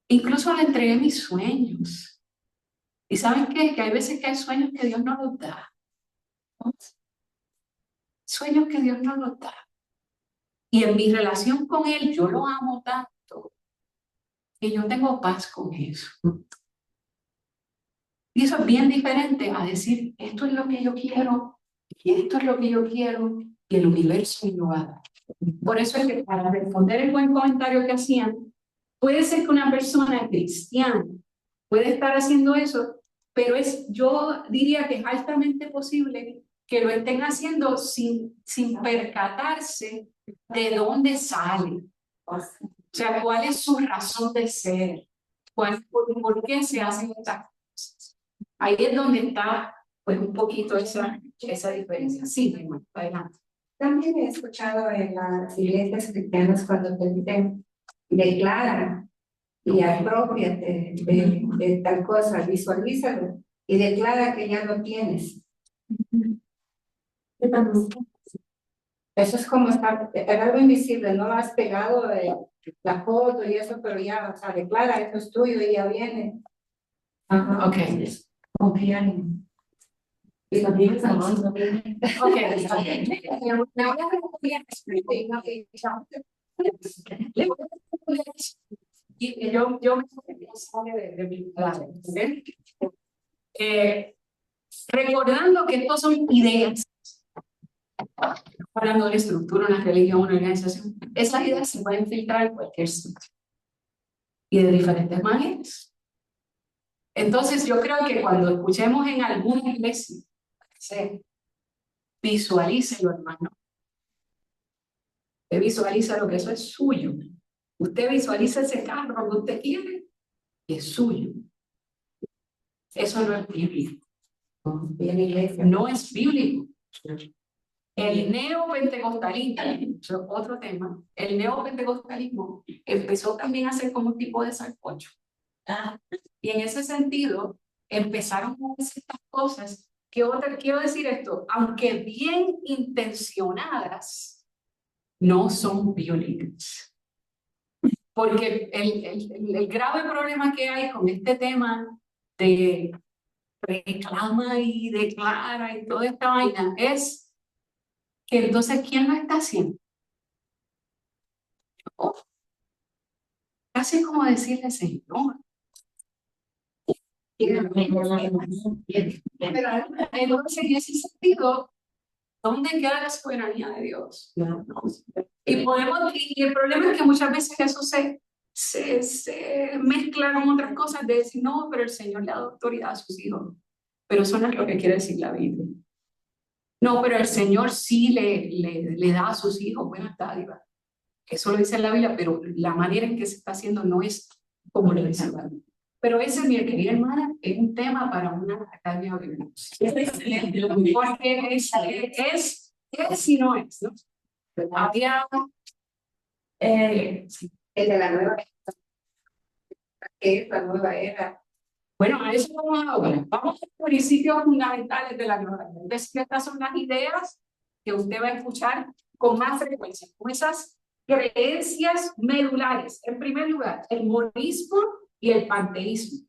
Incluso le entregué mis sueños. ¿Y saben qué? Que hay veces que hay sueños que Dios no los da. Sueños que Dios no los da. Y en mi relación con Él, yo lo amo tanto que yo tengo paz con eso. Y eso es bien diferente a decir, esto es lo que yo quiero, y esto es lo que yo quiero, y el universo me lo va a dar. Por eso es que para responder el buen comentario que hacían, puede ser que una persona cristiana puede estar haciendo eso, pero yo diría que es altamente posible que lo estén haciendo sin percatarse de dónde sale. O sea, cuál es su razón de ser, por qué se hacen estas cosas. Ahí es donde está, pues, un poquito esa diferencia. Sí, bueno, adelante. También he escuchado en las iglesias cristianas cuando te dicen, declara y apropiate de tal cosa, visualízalo y declara que ya lo tienes. Eso es como estar, algo invisible, no has pegado la foto y eso, pero ya, o sea, declara, esto es tuyo y ya viene. Ajá. Ok. Confiar en. Y lo tienes a mano. Ok. Y yo me de mi clave. Recordando que estos son ideas. Hablando de la estructura, una religión, una organización, esas ideas se pueden filtrar en cualquier sitio y de diferentes maneras. Entonces, yo creo que cuando escuchemos en alguna iglesia, visualícelo, hermano. Usted visualiza lo que eso es suyo. Usted visualiza ese carro que usted quiere y es suyo. Eso no es bíblico. No es bíblico. El neopentecostalismo, eso es otro tema, el neopentecostalismo empezó también a ser como un tipo de sancocho. Y en ese sentido, empezaron a hacer estas cosas que quiero decir esto, aunque bien intencionadas, no son bíblicas. Porque el grave problema que hay con este tema de reclama y declara y toda esta vaina es que entonces, ¿quién lo está haciendo? Oh, casi como decirle, Señor. Pero entonces, en ese sentido, ¿dónde queda la soberanía de Dios? Y el problema es que muchas veces eso se mezcla con otras cosas de decir, no, pero el Señor le da autoridad a sus hijos. Pero eso no es lo que quiere decir la Biblia. No, pero el Señor sí le da a sus hijos buenas dádivas. Eso lo dice la Biblia, pero la manera en que se está haciendo no es como lo dice la Biblia. Pero ese, mi querida hermana, es un tema para una academia bíblica. Porque es y no es, ¿no? Había El de la nueva era. ¿Qué es la nueva era? bueno, a eso vamos ahora. Vamos a los principios fundamentales de la nueva era. Es decir, estas son las ideas que usted va a escuchar con más frecuencia, con esas creencias medulares. En primer lugar, el monismo y el panteísmo.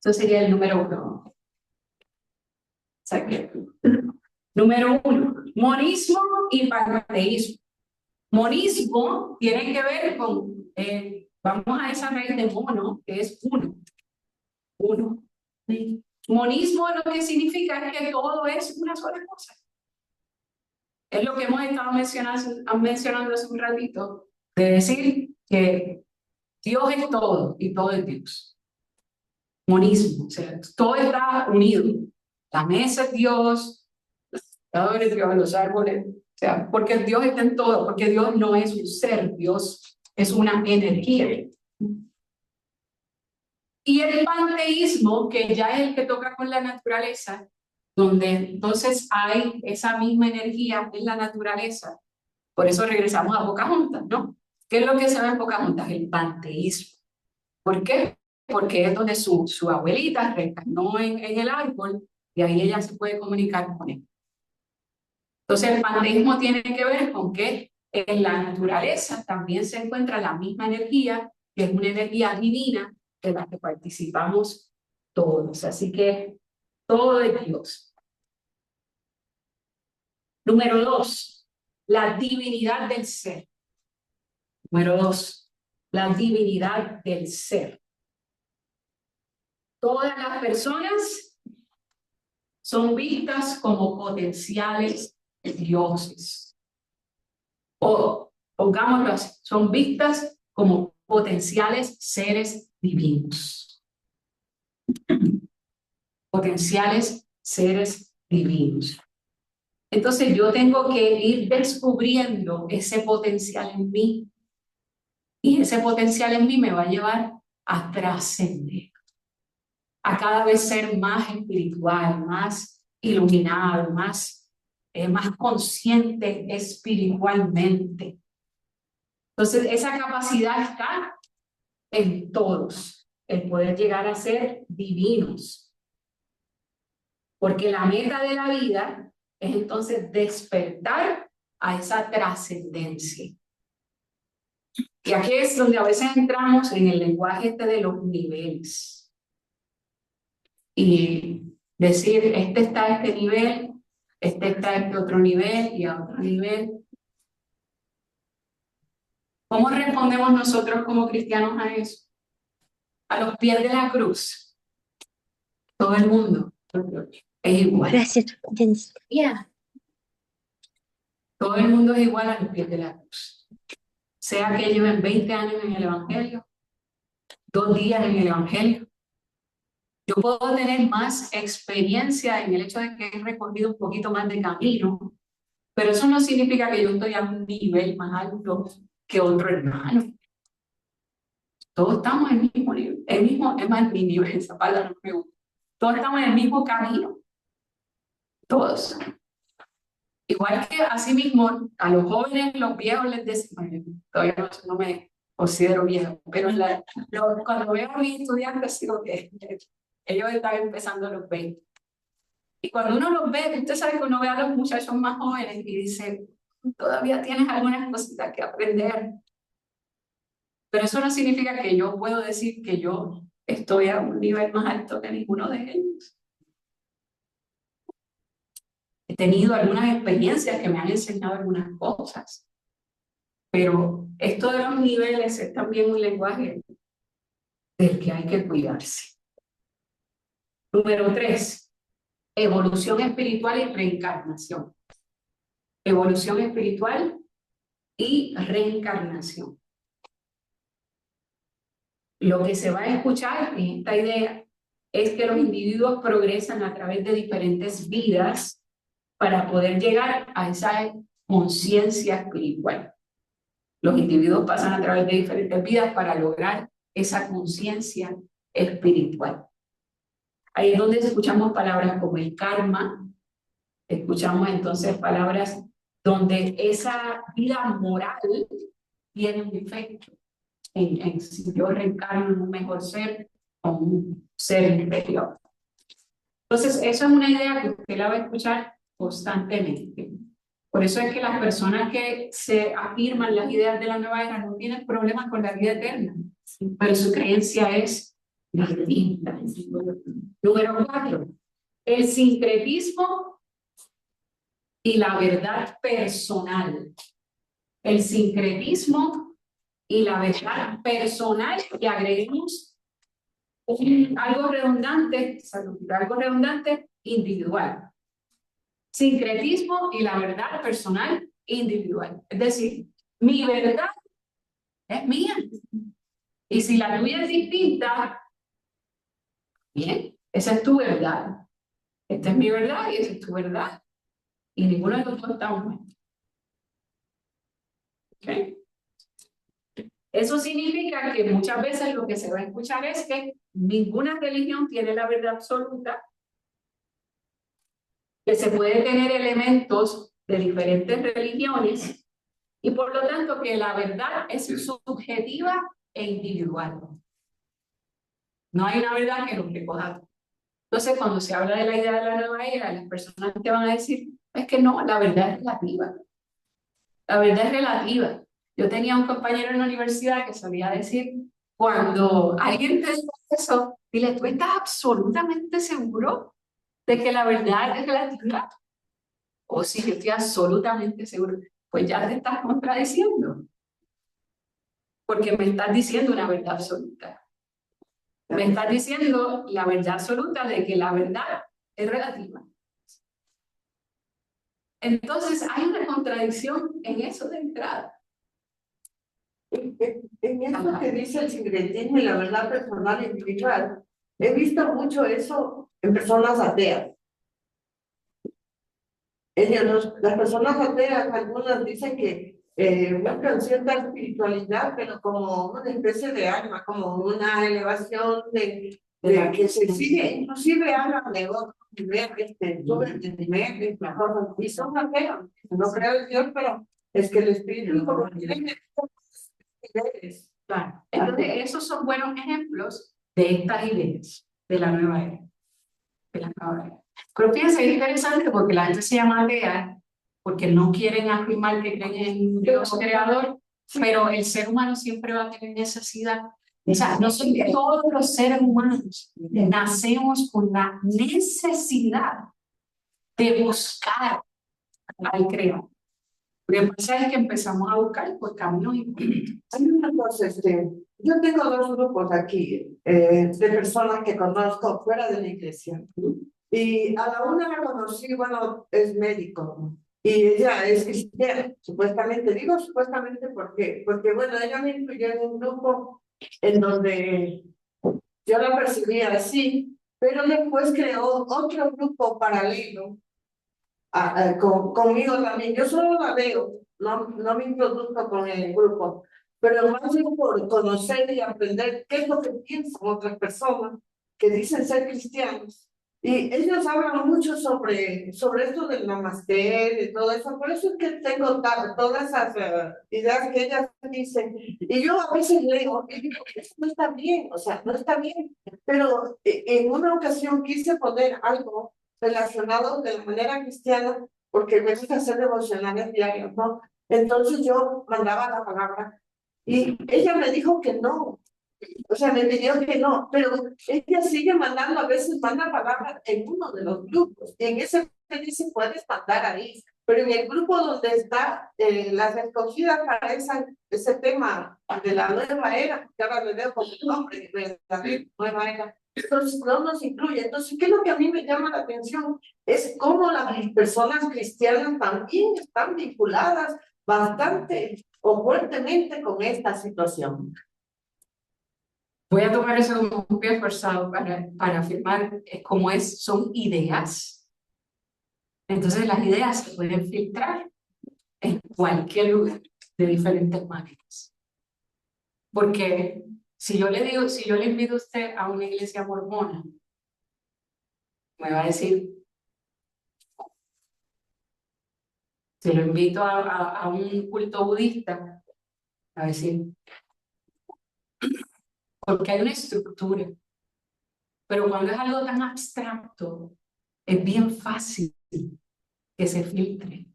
Eso sería el número 1. Número 1, monismo y panteísmo. Monismo tiene que ver con, vamos a esa raíz de mono, que es uno. Uno. Monismo lo que significa es que todo es una sola cosa. Es lo que hemos estado mencionando hace un ratito, de decir que Dios es todo y todo es Dios. Monismo, o sea, todo está unido. La mesa es Dios, los pescadores es Dios, los árboles, o sea, porque Dios está en todo, porque Dios no es un ser, Dios es una energía. Y el panteísmo, que ya es el que toca con la naturaleza, donde entonces hay esa misma energía en la naturaleza. Por eso regresamos a Pocahontas, ¿no? ¿Qué es lo que se ve en Pocahontas? El panteísmo. ¿Por qué? Porque es donde su abuelita reencarnó en el árbol y ahí ella se puede comunicar con él. Entonces el panteísmo tiene que ver con que en la naturaleza también se encuentra la misma energía, que es una energía divina de la que participamos todos. Así que todo es Dios. Número 2, la divinidad del ser. Número 2, la divinidad del ser. Todas las personas son vistas como potenciales dioses. O, pongámoslo así, son vistas como potenciales seres divinos. Potenciales seres divinos. Entonces yo tengo que ir descubriendo ese potencial en mí. Y ese potencial en mí me va a llevar a trascender, a cada vez ser más espiritual, más iluminado, más consciente espiritualmente. Entonces, esa capacidad está en todos, el poder llegar a ser divinos. Porque la meta de la vida es entonces despertar a esa trascendencia. Y aquí es donde a veces entramos en el lenguaje de los niveles. Y decir, este está a este nivel, este está a este otro nivel y a otro nivel. ¿Cómo respondemos nosotros como cristianos a eso? A los pies de la cruz. Todo el mundo es igual. Gracias, Jens. Todo el mundo es igual a los pies de la cruz. Sea que lleven 20 años en el Evangelio, 2 días en el Evangelio. Yo puedo tener más experiencia en el hecho de que he recorrido un poquito más de camino, pero eso no significa que yo estoy a un nivel más alto que otro hermano. Todos estamos en el mismo nivel, es más mi nivel, esa palabra no me gusta. Todos estamos en el mismo camino. Todos. Igual que así mismo a los jóvenes, los viejos les decimos, todavía no me considero viejo, pero cuando veo a mis estudiantes digo que ellos están empezando a los 20. Y cuando uno los ve, usted sabe que uno ve a los muchachos más jóvenes y dice, todavía tienes algunas cositas que aprender. Pero eso no significa que yo puedo decir que yo estoy a un nivel más alto que ninguno de ellos. He tenido algunas experiencias que me han enseñado algunas cosas. Pero esto de los niveles es también un lenguaje del que hay que cuidarse. Número 3, evolución espiritual y reencarnación. Evolución espiritual y reencarnación. Lo que se va a escuchar en esta idea es que los individuos progresan a través de diferentes vidas para poder llegar a esa conciencia espiritual. Los individuos pasan a través de diferentes vidas para lograr esa conciencia espiritual. Ahí es donde escuchamos palabras como el karma, escuchamos entonces palabras donde esa vida moral tiene un efecto en si yo reencarno en un mejor ser o un ser inferior. Entonces, eso es una idea que usted la va a escuchar constantemente. Por eso es que las personas que se afirman las ideas de la nueva era no tienen problemas con la vida eterna, pero su creencia es distinta. Número 4, el sincretismo y la verdad personal. El sincretismo y la verdad personal, y agreguemos algo redundante, individual. Sincretismo y la verdad personal individual. Es decir, mi verdad es mía. Y si la tuya es distinta, bien, esa es tu verdad. Esta es mi verdad y esa es tu verdad. Y ninguno de los dos está mal. ¿Okay? Eso significa que muchas veces lo que se va a escuchar es que ninguna religión tiene la verdad absoluta, que se puede tener elementos de diferentes religiones y por lo tanto que la verdad es subjetiva e individual. No hay una verdad que nos recoja. Entonces, cuando se habla de la idea de la nueva era, las personas te van a decir, es que no, la verdad es relativa. La verdad es relativa. Yo tenía un compañero en la universidad que solía decir, cuando alguien te dice eso, dile, ¿tú estás absolutamente seguro de que la verdad es relativa? O si yo estoy absolutamente seguro, pues ya te estás contradiciendo. Porque me estás diciendo una verdad absoluta. Me estás diciendo la verdad absoluta de que la verdad es relativa. Entonces hay una contradicción en eso de entrada. En eso que dice el sincretismo y la verdad personal e individual, he visto mucho eso en personas ateas. Las personas ateas, algunas dicen que buscan cierta espiritualidad, pero como una especie de alma, como una elevación de que se sigue, inclusive hablan de otros niveles, suben de niveles, mejor, y son ateos. No creo en Dios, pero es que el espíritu como tiene niveles. Claro. Entonces, esos son buenos ejemplos de estas ideas de la nueva era. Pero fíjense, es interesante porque la gente se llama atea porque no quieren afirmar que creen en un Dios creador, pero el ser humano siempre va a tener necesidad. O sea, no son todos los seres humanos nacemos con la necesidad de buscar al creador. Lo que pasa es que empezamos a buscar por caminos incorrectos. Hay una cosa, yo tengo dos grupos aquí de personas que conozco fuera de la iglesia. Y a la una la conocí, bueno, es médico. Y ella es cristiana, supuestamente. Digo supuestamente porque bueno, ella me incluyó en un grupo en donde yo la percibía así, pero después creó otro grupo paralelo conmigo también. Yo solo la veo, no me introduzco con el grupo, pero más bien por conocer y aprender qué es lo que piensan otras personas que dicen ser cristianos Y ellos hablan mucho sobre esto del namaste y todo eso. Por eso es que tengo todas esas ideas que ellas dicen. Y yo a veces leo y digo, eso no está bien, o sea, no está bien. Pero en una ocasión quise poner algo relacionado de la manera cristiana, porque me gusta hacer devocionales diarios, ¿no? Entonces yo mandaba la palabra y ella me dijo que no. O sea, me pidió que no, pero ella sigue mandando, a veces manda palabras en uno de los grupos, y en ese me dice, puedes mandar ahí, pero en el grupo donde está las escogidas para ese tema de la nueva era, que ahora le veo como nombre, de la nueva era, entonces no nos incluye. Entonces, ¿qué es lo que a mí me llama la atención? Es cómo las personas cristianas también están vinculadas bastante o fuertemente con esta situación. Voy a tomar eso como un pie forzado para afirmar cómo son ideas. Entonces las ideas se pueden filtrar en cualquier lugar de diferentes maneras. Porque si yo le invito a usted a una iglesia mormona, me va a decir, si lo invito a un culto budista, me va a decir, porque hay una estructura. Pero cuando es algo tan abstracto, es bien fácil que se filtre.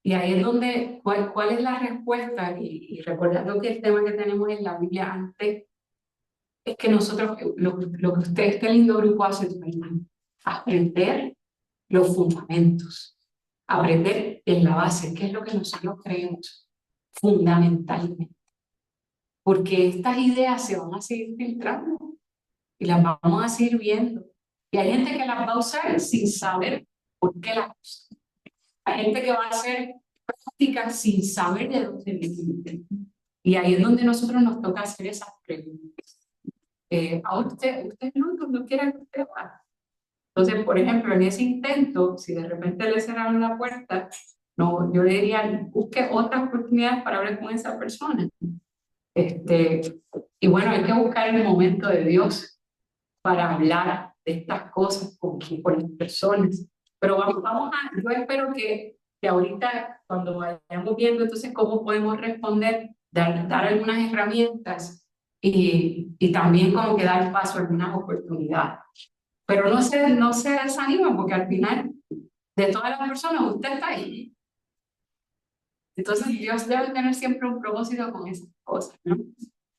Y ahí es donde, ¿cuál es la respuesta? Y recordando que el tema que tenemos en la Biblia antes, es que nosotros, lo que este lindo grupo hace, aprender los fundamentos, aprender en la base, qué es lo que nosotros creemos fundamentalmente. Porque estas ideas se van a seguir filtrando y las vamos a seguir viendo. Y hay gente que las va a usar sin saber por qué las usa. Hay gente que va a hacer prácticas sin saber de dónde viene. Y ahí es donde nosotros nos toca hacer esas preguntas. A usted no quiere que usted va. Entonces, por ejemplo, en ese intento, si de repente le cerraron la puerta, no, yo le diría, busque otras oportunidades para hablar con esa persona. Y bueno, hay que buscar el momento de Dios para hablar de estas cosas con las personas. Pero yo espero que ahorita, cuando vayamos viendo entonces cómo podemos responder, dar algunas herramientas y también como que dar paso a algunas oportunidades. Pero no se desanimen, porque al final, de todas las personas, usted está ahí. Entonces, Dios debe tener siempre un propósito con esas cosas, ¿no?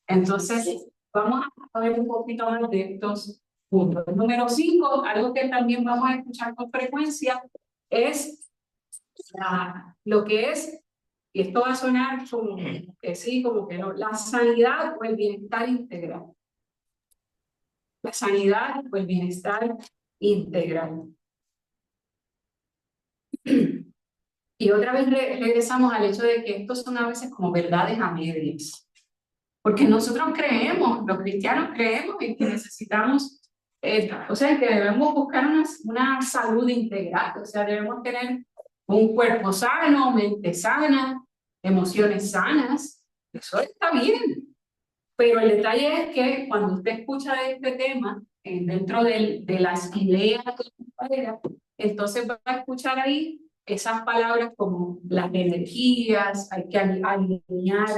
Entonces, vamos a ver un poquito más de estos puntos. Número 5, algo que también vamos a escuchar con frecuencia, es lo que es, y esto va a sonar como que sí, como que no, la sanidad o el bienestar integral. La sanidad o el bienestar integral. Y otra vez regresamos al hecho de que estos son a veces como verdades a medias. Porque nosotros creemos, los cristianos creemos en que necesitamos, o sea, que debemos buscar una salud integral, o sea, debemos tener un cuerpo sano, mente sana, emociones sanas, eso está bien. Pero el detalle es que cuando usted escucha de este tema, dentro de las ideas, entonces va a escuchar ahí esas palabras como las energías, hay que alinear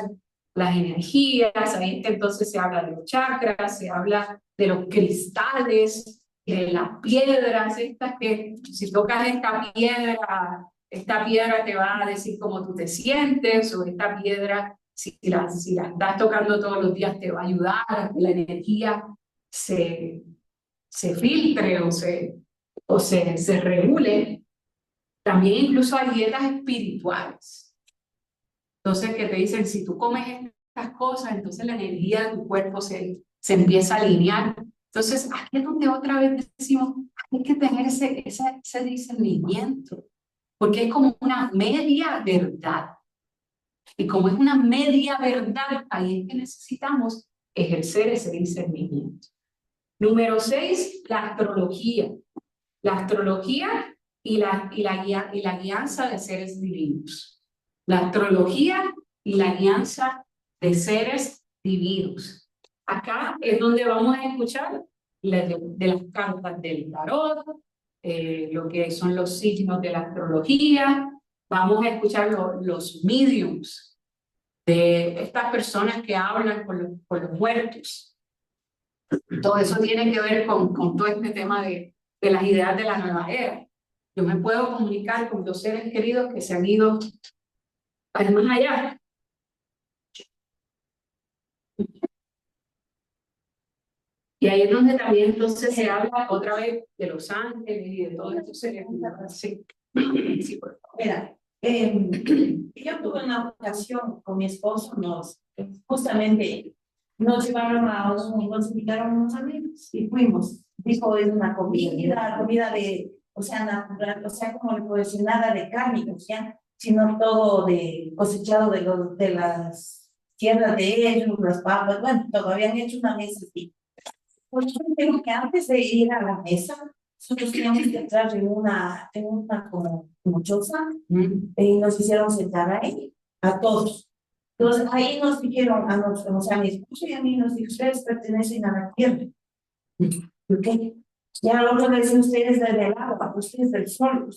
las energías, ahí entonces se habla de los chakras, se habla de los cristales, de las piedras, estas que si tocas esta piedra te va a decir cómo tú te sientes, o esta piedra, si la estás tocando todos los días, te va a ayudar a que la energía se filtre o se regule. También incluso hay dietas espirituales. Entonces, que te dicen, si tú comes estas cosas, entonces la energía de tu cuerpo se empieza a alinear. Entonces, aquí es donde otra vez decimos, hay que tener ese discernimiento, porque es como una media verdad. Y como es una media verdad, ahí es que necesitamos ejercer ese discernimiento. Número 6, la astrología. La astrología y la guianza de seres divinos. La astrología y la guianza de seres divinos. Acá es donde vamos a escuchar de las cartas del tarot, lo que son los signos de la astrología. Vamos a escuchar los mediums de estas personas que hablan con los muertos. Todo eso tiene que ver con todo este tema de las ideas de la nueva era. Yo me puedo comunicar con los seres queridos que se han ido al más allá. Y ahí es donde también entonces se habla otra vez de los ángeles y de todo esto. Sí. Sí, por favor. Mira, yo tuve una ocasión con mi esposo, justamente nos llevaron nos invitaron unos amigos y fuimos. Dijo, es una comida de, o sea, natural, o sea, como le puedo decir, nada de carne, o sea, sino todo cosechado de las tierras de ellos, las papas, bueno, todo, habían hecho una mesa así. Por eso creo que antes de ir a la mesa, nosotros teníamos que entrar en una como choza, y nos hicieron sentar ahí, a todos. Entonces ahí nos dijeron a nosotros, o sea, a mi esposo y a mí nos dijo, ustedes pertenecen a la tierra. ¿Por qué? Ya al otro le dicen, ustedes del agua, ustedes del sol,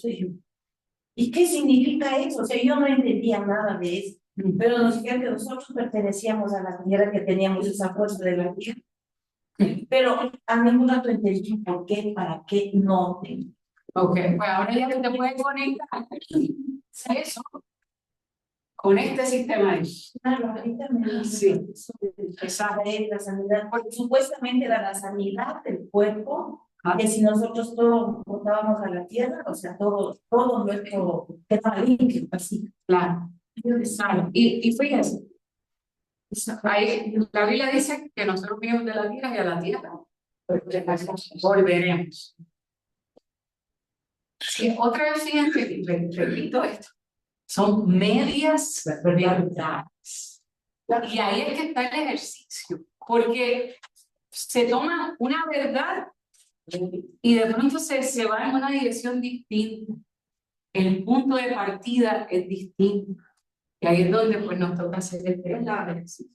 ¿y qué significa eso? O sea, yo no entendía nada de eso, pero nos dijeron que nosotros pertenecíamos a la tierra, que teníamos esa fuerza de la tierra. Pero a ningún rato entendí por qué, para qué, no. Ok, pues ahora ya te puedes conectar. Eso. Con este sistema de... Claro, ahorita me sí. La sanidad, porque supuestamente era la sanidad del cuerpo, que si nosotros todo botábamos a la tierra, o sea, todo nuestro quedaba limpio, así. Claro. Y fíjense, ahí la Biblia dice que nosotros venimos de la tierra y a la tierra volveremos. Y otra vez, fíjense, repito esto, son medias verdades. Y ahí es que está el ejercicio, porque se toma una verdad y de pronto se va en una dirección distinta. El punto de partida es distinto. Y ahí es donde pues nos toca hacer este ejercicio.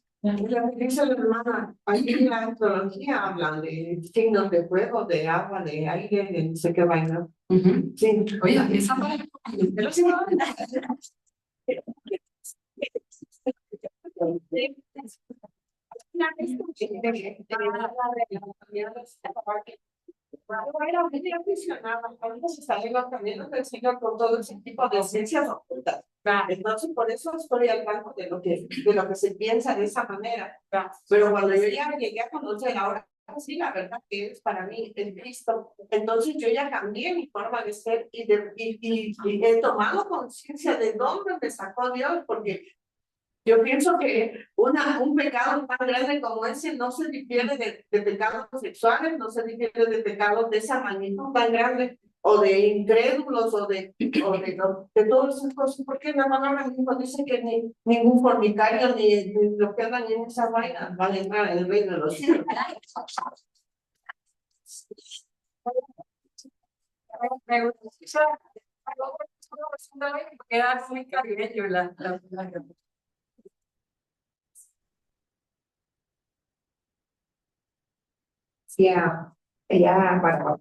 Dice la hermana, aquí en la astrología hablan de signos de fuego, de agua, de aire, de no sé qué vaina. Sí. Oye, esa parte de los Bueno, me aficionaba, cuando se salen los caminos del Señor con todo ese tipo de ciencias ocultas. Entonces, por eso estoy al tanto de lo que se piensa de esa manera. Pero cuando yo ya llegué a conocer ahora, sí, la verdad que es para mí el Cristo, entonces yo ya cambié mi forma de ser y he tomado conciencia de dónde me sacó Dios, porque yo pienso que un pecado tan grande como ese no se difiere de pecados sexuales, no se difiere de pecados de esa magnitud tan grande, o de incrédulos, o de todas esas cosas, porque la palabra misma dice que ningún fornicario ni los que andan en esa vaina van a entrar en el reino de los cielos. Me gusta queda muy caribeño la ella para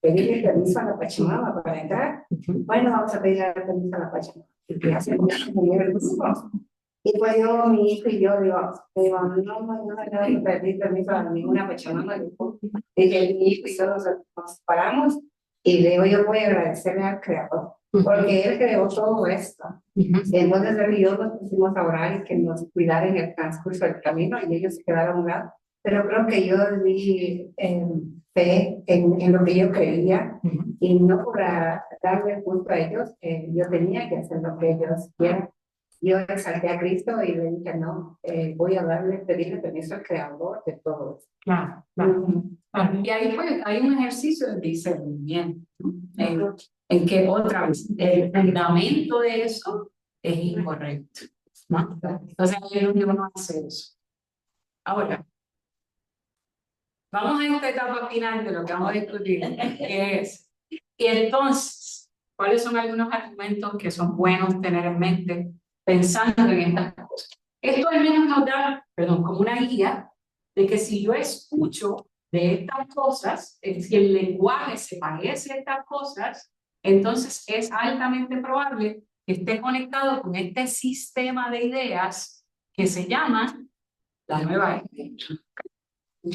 pedirle permiso a la Pachamama para entrar. Bueno, vamos a pedir permiso a la Pachamama. Y hace mucho que el grupo. Y pues yo, mi hijo y yo digo, no hay que pedir permiso a ninguna Pachamama. Dije, mi hijo y yo nos separamos y le digo, yo voy a agradecerle al Creador, porque Él creó todo esto. Entonces él y yo nos pusimos a orar y que nos cuidara en el transcurso del camino y ellos se quedaron a un lado. Pero creo que yo di fe en lo que yo creía y no por darle culto a ellos, yo tenía que hacer lo que ellos quieran. Yo exalté a Cristo y le dije, no, voy a pedirle permiso al Creador de todo. Claro. Y ahí pues hay un ejercicio de discernimiento, en que otra vez el fundamento de eso es incorrecto, ¿no? Entonces ahí es donde uno hace eso. Ahora, vamos a esta etapa final de lo que vamos a discutir, que es, y entonces, ¿cuáles son algunos argumentos que son buenos tener en mente pensando en estas cosas? Esto al menos nos da, como una guía de que si yo escucho de estas cosas, si el lenguaje se parece a estas cosas, entonces es altamente probable que esté conectado con este sistema de ideas que se llama la nueva era.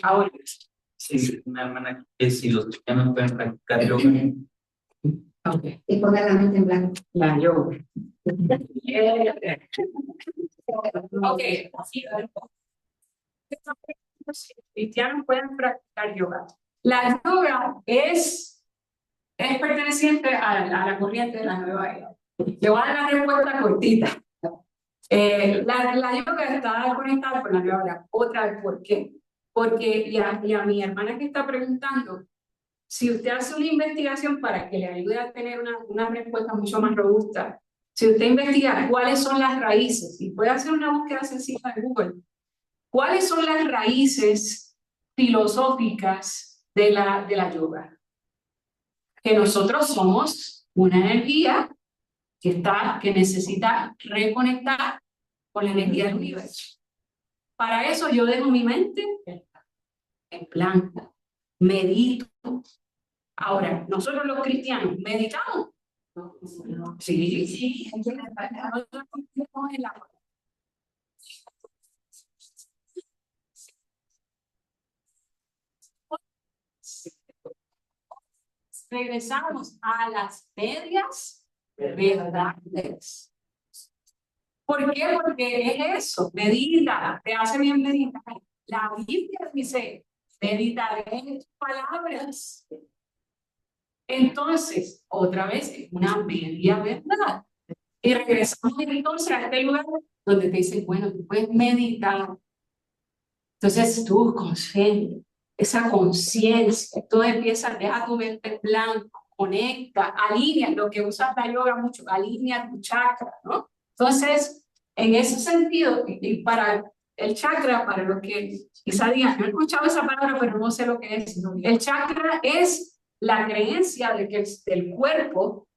Ahora, Sí, una hermana que si los cristianos pueden practicar yoga. okay, Y poner la mente en blanco. la yoga. Ok, así los cristianos pueden practicar yoga. La yoga es perteneciente a la corriente de la nueva era. Le voy a dar la respuesta cortita. La yoga está conectada con la nueva era. Otra vez, ¿por qué? Porque, y a mi hermana que está preguntando, si usted hace una investigación para que le ayude a tener una respuesta mucho más robusta, si usted investiga cuáles son las raíces, y puede hacer una búsqueda sencilla en Google, cuáles son las raíces filosóficas de la yoga, que nosotros somos una energía que necesita reconectar con la energía del universo. Para eso yo dejo mi mente en blanco, medito. Ahora, nosotros los cristianos meditamos. Sí, sí. Nosotros meditamos en la... Regresamos a las medias verdades. ¿Por qué? Porque es eso, medita, te hace bien meditar. La Biblia dice, meditaré en tus palabras. Entonces, otra vez, una media verdad. Y regresamos entonces a este lugar donde te dicen, bueno, tú puedes meditar. Entonces tú consciente, esa conciencia, tú empiezas, deja tu mente en blanco, conecta, alinea, lo que usa la yoga mucho, alinea tu chakra, ¿no? Entonces, en ese sentido, y para el chakra, para los que quizá digan, yo he escuchado esa palabra, pero no sé lo que es, ¿no? El chakra es la creencia de que el cuerpo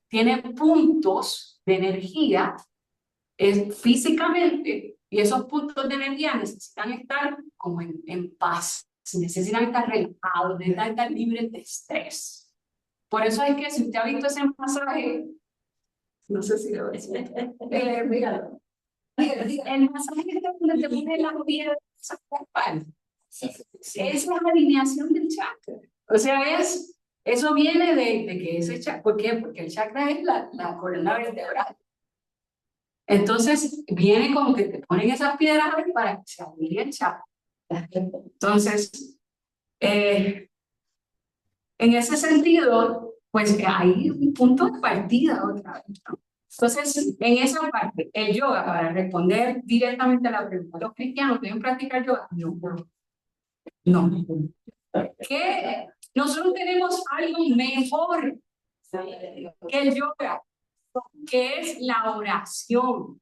tiene puntos de energía físicamente, y esos puntos de energía necesitan estar como en paz, necesitan estar relajados, necesitan estar libres de estrés. Por eso es que si usted ha visto ese masaje, no sé si lo ves, míralo. El masaje es donde te pone la piedra es la alineación del chakra. O sea, eso viene de que ese chakra, ¿por qué? Porque el chakra es la columna vertebral. Entonces, viene como que te ponen esas piedras ahí para que se alinee el chakra. Entonces, en ese sentido, pues hay un punto de partida otra vez, ¿no? Entonces, en esa parte, el yoga, para responder directamente a la pregunta, ¿los cristianos deben practicar yoga? No. ¿Qué? Nosotros tenemos algo mejor que el yoga, que es la oración,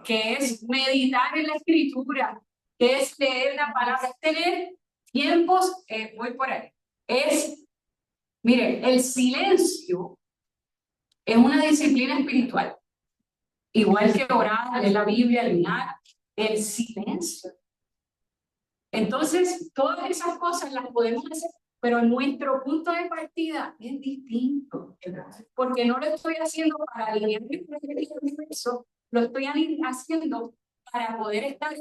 que es meditar en la escritura, que es leer la palabra, tener tiempos, voy por ahí, mire, el silencio es una disciplina espiritual, igual que orar, leer la Biblia, ayunar, el silencio. Entonces, todas esas cosas las podemos hacer, pero nuestro punto de partida es distinto, porque no lo estoy haciendo para alinear el universo, lo estoy haciendo para poder estar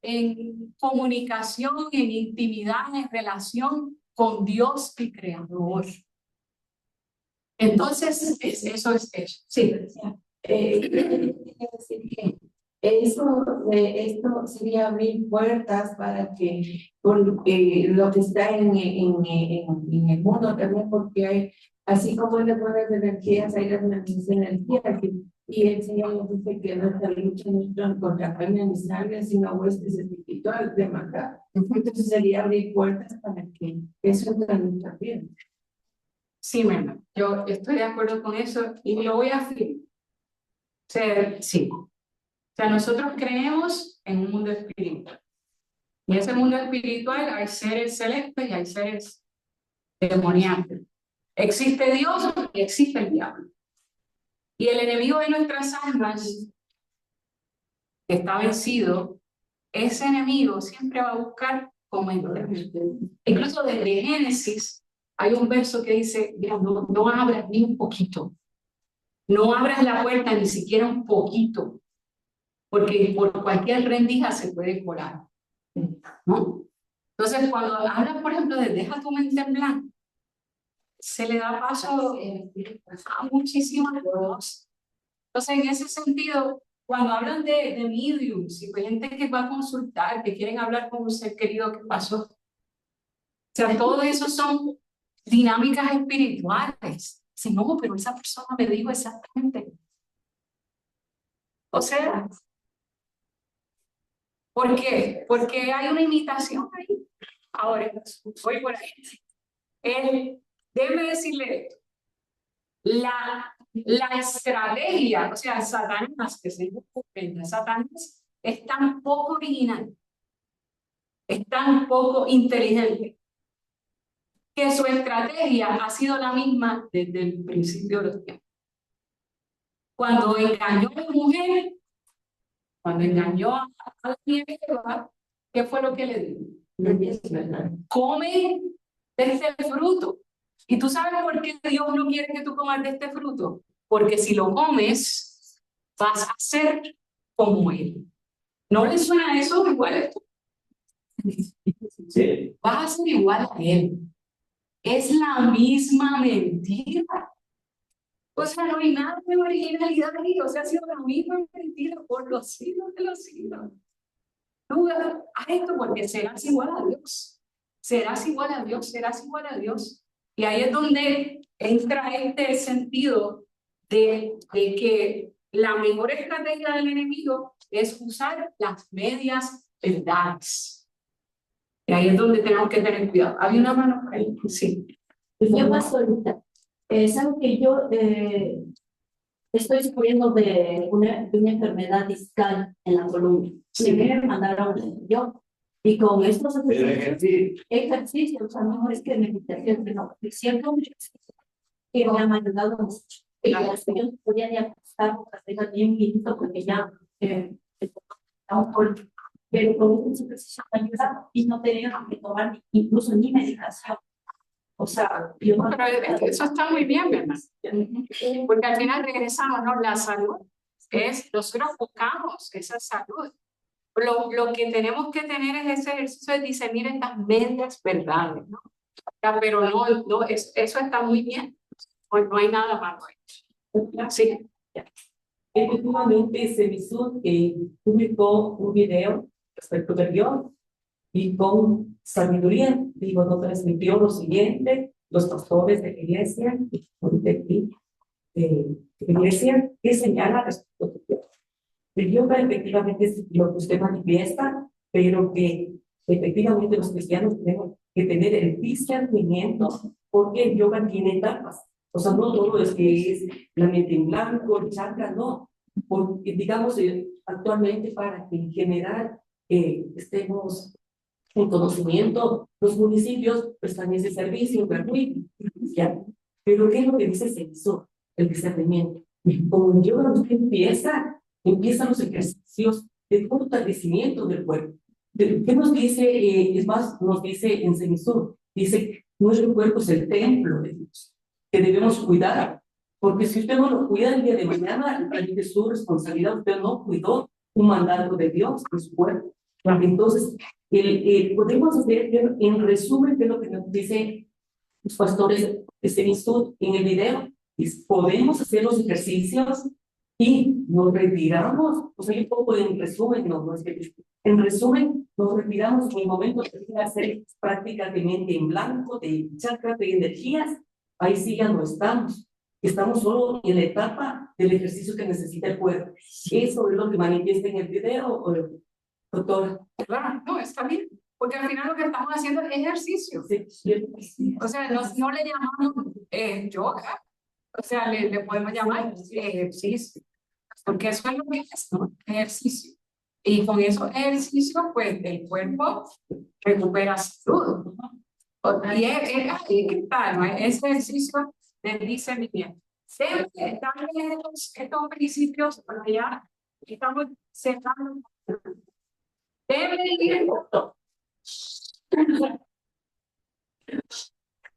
en comunicación, en intimidad, en relación con Dios, mi Creador. Entonces, eso es eso. Sí. Esto sería abrir puertas para que lo que está en el mundo también, porque hay, así como hay las buenas energías, hay las malas energías, y el Señor nos dice que nuestra lucha no es contra carne ni sangre, sino huestes espirituales de maldad. Entonces sería abrir puertas para que eso entre en nuestra vida. Sí, hermano, yo estoy de acuerdo con eso y lo voy a afirmar. O sea, sí. O sea, nosotros creemos en un mundo espiritual. Y en ese mundo espiritual hay seres celestes y hay seres demoníacos. Existe Dios y existe el diablo. Y el enemigo de nuestras almas, que está vencido, ese enemigo siempre va a buscar cómo entrar. Incluso desde Génesis hay un verso que dice, mira, no abras ni un poquito. No abras la puerta ni siquiera un poquito, porque por cualquier rendija se puede colar, ¿no? Entonces, cuando habla, por ejemplo, de deja tu mente en blanco, se le da paso a muchísimas cosas. Entonces, en ese sentido, cuando hablan de mediums y gente que va a consultar, que quieren hablar con un ser querido que pasó, o sea, todo eso son dinámicas espirituales. Si no, pero esa persona me dijo exactamente. O sea, ¿por qué? Porque hay una imitación ahí. Ahora, voy por ahí. Déjeme decirle esto. La estrategia, o sea, Satanás, que se llama Satanás, es tan poco original, es tan poco inteligente, que su estrategia ha sido la misma desde el principio de los tiempos. Cuando engañó a la mujer, cuando engañó a la Eva, ¿qué fue lo que le dijo? Come de este fruto. ¿Y tú sabes por qué Dios no quiere que tú comas de este fruto? Porque si lo comes, vas a ser como Él. ¿No le suena eso igual a esto? Sí. Vas a ser igual a Él. Es la misma mentira. O sea, no hay nada de originalidad ahí. O sea, ha sido la misma mentira por los siglos de los siglos. No, haz esto porque serás igual a Dios. Serás igual a Dios, serás igual a Dios. Y ahí es donde entra este sentido de que la mejor estrategia del enemigo es usar las medias verdades. Y ahí es donde tenemos que tener cuidado. ¿Había una mano por ahí? Sí. Yo paso ahorita. Saben que yo estoy sufriendo de una enfermedad discal en la columna. Sí. Me mandaron yo. Y con estos ejercicios, o sea, no es que meditación, sino siempre un ejercicio que me han ayudado mucho. Y yo podía ni acostar, hacer bien lindo, porque ya pero con estos ejercicios me ayuda y no tenía que tomar incluso ni medicación. O sea, yo no... Pero eso está muy bien, ¿verdad? Porque al final regresamos, ¿no? La salud es, nosotros buscamos esa salud. Lo que tenemos que tener es ese ejercicio de discernir estas medias verdades, ¿no? Pero no eso está muy bien, pues no hay nada malo. Sí. Efectivamente, Semisud publicó un video respecto del Dios y con sabiduría, digo, nos transmitió lo siguiente: los pastores de la iglesia, iglesia que señala respecto del Dios. El yoga efectivamente es lo que usted manifiesta, pero que efectivamente los cristianos tenemos que tener el discernimiento, porque el yoga tiene etapas. O sea, no todo es que es la mente en blanco, el chakra, no. Porque, digamos, actualmente para que en general estemos en conocimiento, los municipios prestan ese servicio gratuito. ¿Ya? Pero ¿qué es lo que dice Sensor? El discernimiento. Como el yoga empiezan los ejercicios de fortalecimiento del cuerpo. ¿Qué nos dice? Es más, nos dice en Semisur, dice, nuestro cuerpo es el templo de Dios, que debemos cuidar, porque si usted no lo cuida el día de mañana, es su responsabilidad, usted no cuidó un mandato de Dios en su cuerpo. Entonces, podemos hacer, en resumen, de lo que nos dicen los pastores de Semisur en el video, es, podemos hacer los ejercicios y nos retiramos, o sea, un poco en resumen, no es que, en resumen, nos retiramos en el momento de hacer prácticas de mente en blanco, de chakras, de energías, ahí sí ya no estamos solo en la etapa del ejercicio que necesita el cuerpo. ¿Eso es lo que manifiesta en el video, doctora? Claro, no, está bien, porque al final lo que estamos haciendo es ejercicio. Sí. O sea, no le llamamos yoga. O sea, le podemos llamar ejercicio, porque eso es lo que es, ¿no? Ejercicio. Y con esos ejercicios, pues, el cuerpo recupera salud, ¿no? Y ahí que está, ¿no? Ese ejercicio de discernimiento. Darle estos principios para allá, estamos cerrando. Debe ir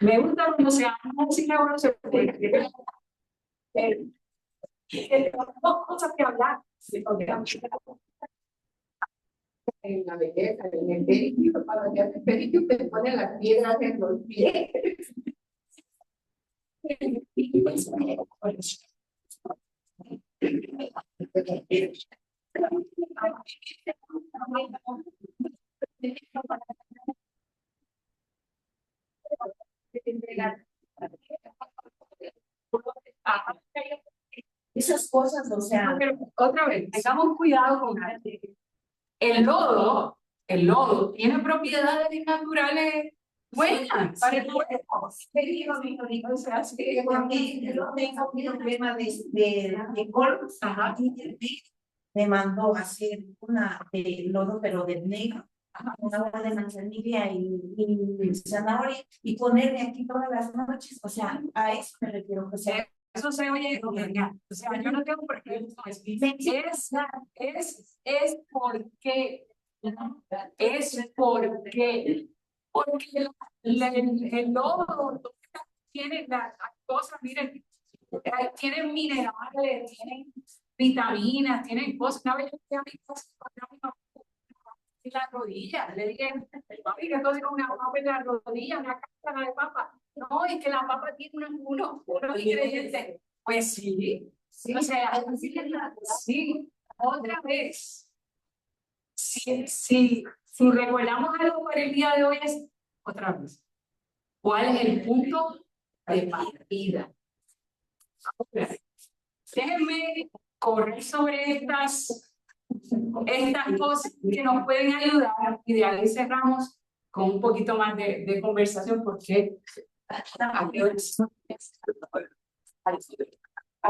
Me gusta cuando se llama música, uno se puede. Tenemos cosas que hablar. En la belleza, en el pedicure, cuando te haces pedicure, te ponen las piedras en los pies. Esas cosas, o sea, Pero otra vez, tengamos cuidado con el lodo tiene propiedades naturales buenas para el cuerpo. O sea, sí, porque yo tengo un problema de colon, me mandó a hacer una de lodo, pero de negro, una agua de manzanilla y zanahoria, y ponerme aquí todas las noches, o sea, a eso me refiero, o sea, eso se oye genial. O sea, yo no tengo por qué. Es porque el lodo tiene las cosas, miren, tienen minerales, tienen vitaminas, tienen cosas. Una vez yo fui a mi casa en la rodilla, le dije, papi, que esto es una papa en la rodilla, una cáscara de papa. No, es que la papa tiene unos ingredientes. Pues sí, o sea, sí, otra vez. Si recordamos algo para el día de hoy es, otra vez, ¿cuál es el punto de partida? Ahora, déjenme correr sobre estas cosas que nos pueden ayudar y de ahí cerramos con un poquito más de conversación porque a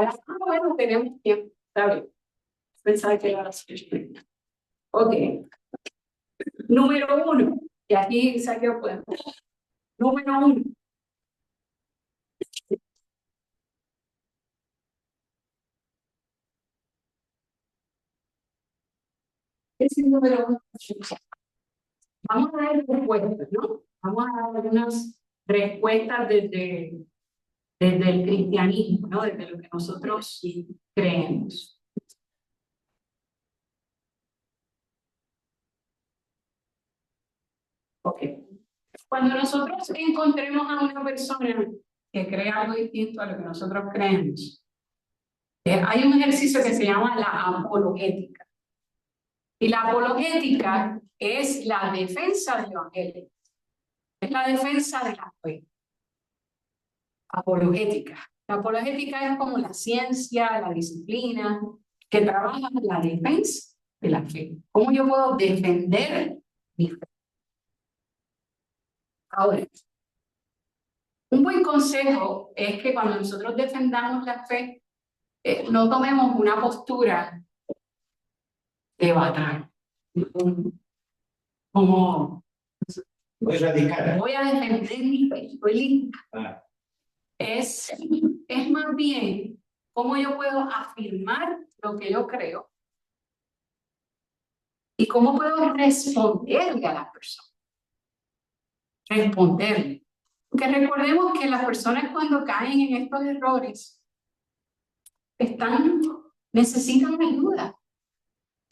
las 9 no tenemos tiempo, está bien. Pensaba que era las 8. Ok. Número 1, y aquí saqué podemos. Número 1. Es el número 1. Vamos a dar respuestas, ¿no? Vamos a dar algunas respuestas desde el cristianismo, ¿no? Desde lo que nosotros creemos. Ok. Cuando nosotros encontremos a una persona que cree algo distinto a lo que nosotros creemos, hay un ejercicio que se llama la apologética. Y la apologética es la defensa del evangelio. Es la defensa de la fe. Apologética. La apologética es como la ciencia, la disciplina, que trabaja en la defensa de la fe. ¿Cómo yo puedo defender mi fe? Ahora, un buen consejo es que cuando nosotros defendamos la fe, no tomemos una postura de batalla. Como voy a defender mi fe, estoy lista. Es más bien cómo yo puedo afirmar lo que yo creo y cómo puedo responderle a las personas. Responderle. Porque recordemos que las personas cuando caen en estos errores necesitan ayuda.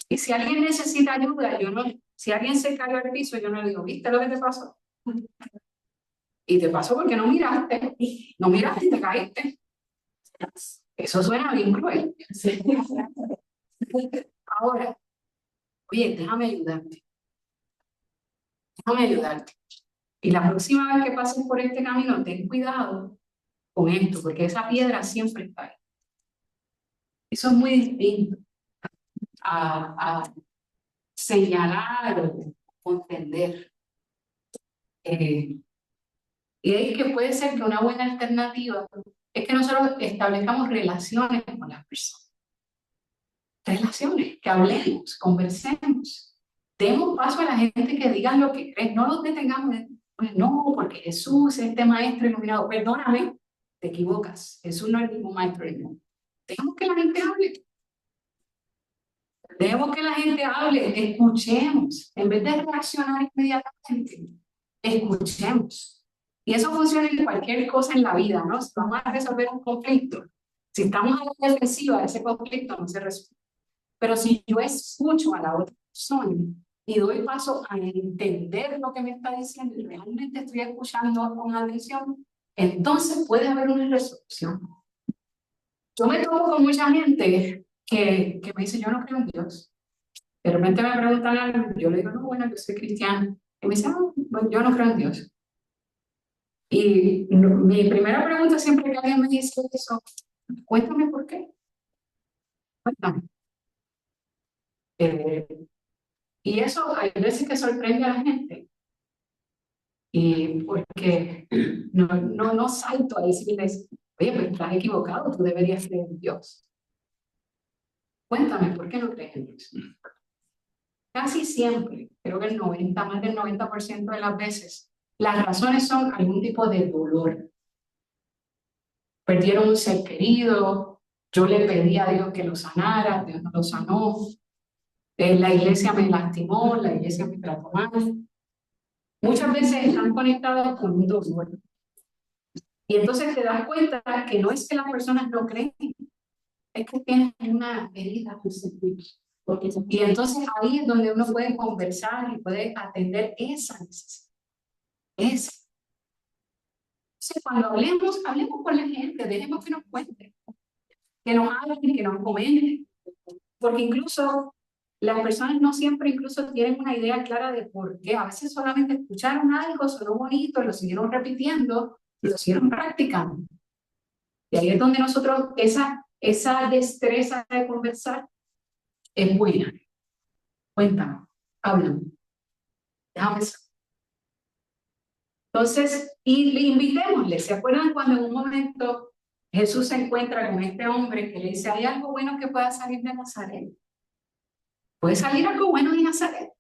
Y si alguien necesita ayuda, si alguien se cayó al piso, yo no le digo, ¿viste lo que te pasó? Y te pasó porque no miraste y te caíste. Eso suena bien cruel. Ahora, oye, déjame ayudarte. Y la próxima vez que pases por este camino, ten cuidado con esto, porque esa piedra siempre está ahí. Eso es muy distinto a señalar o contender. Y es que puede ser que una buena alternativa es que nosotros establezcamos relaciones con las personas. Relaciones, que hablemos, conversemos. Demos paso a la gente que diga lo que cree. No los detengamos. Pues no, porque Jesús es este maestro iluminado. Perdóname, te equivocas. Jesús no es ningún maestro iluminado. Dejemos que la gente hable. Dejemos que la gente hable, escuchemos, en vez de reaccionar inmediatamente. escuchemos. Y eso funciona en cualquier cosa en la vida, ¿no? Si vamos a resolver un conflicto, si estamos a la defensiva, ese conflicto no se resuelve. Pero si yo escucho a la otra persona y doy paso a entender lo que me está diciendo y realmente estoy escuchando con atención, entonces puede haber una resolución. Yo me tomo con mucha gente que me dice, yo no creo en Dios. De repente me preguntan algo, yo le digo, no, bueno, yo soy cristiana. Y me dicen, no, bueno, yo no creo en Dios. Y mi primera pregunta siempre que alguien me dice eso, cuéntame por qué. Cuéntame. Y eso hay veces que sorprende a la gente. Y porque no salto a decirles, oye, pero estás equivocado, tú deberías creer en Dios. Cuéntame, ¿por qué no crees en Dios? Casi siempre, creo que más del 90% de las veces, las razones son algún tipo de dolor. Perdieron un ser querido, yo le pedí a Dios que lo sanara, Dios no lo sanó, la iglesia me lastimó, la iglesia me trató mal. Muchas veces están conectados con un dolor. Y entonces te das cuenta que no es que las personas no creen, es que tienen una herida. Y entonces ahí es donde uno puede conversar y puede atender esa necesidad. Entonces, cuando hablemos con la gente, dejemos que nos cuenten, que nos hablen, que nos comenten. Porque incluso las personas no siempre incluso tienen una idea clara de por qué. A veces solamente escucharon algo, sonó bonito, lo siguieron repitiendo y lo siguieron practicando. Y ahí es donde nosotros, esa destreza de conversar es buena. Cuéntame, háblame. Déjame saber. Entonces, y invitémosle. ¿Se acuerdan cuando en un momento Jesús se encuentra con este hombre que le dice, ¿hay algo bueno que pueda salir de Nazaret? ¿Puede salir algo bueno de Nazaret?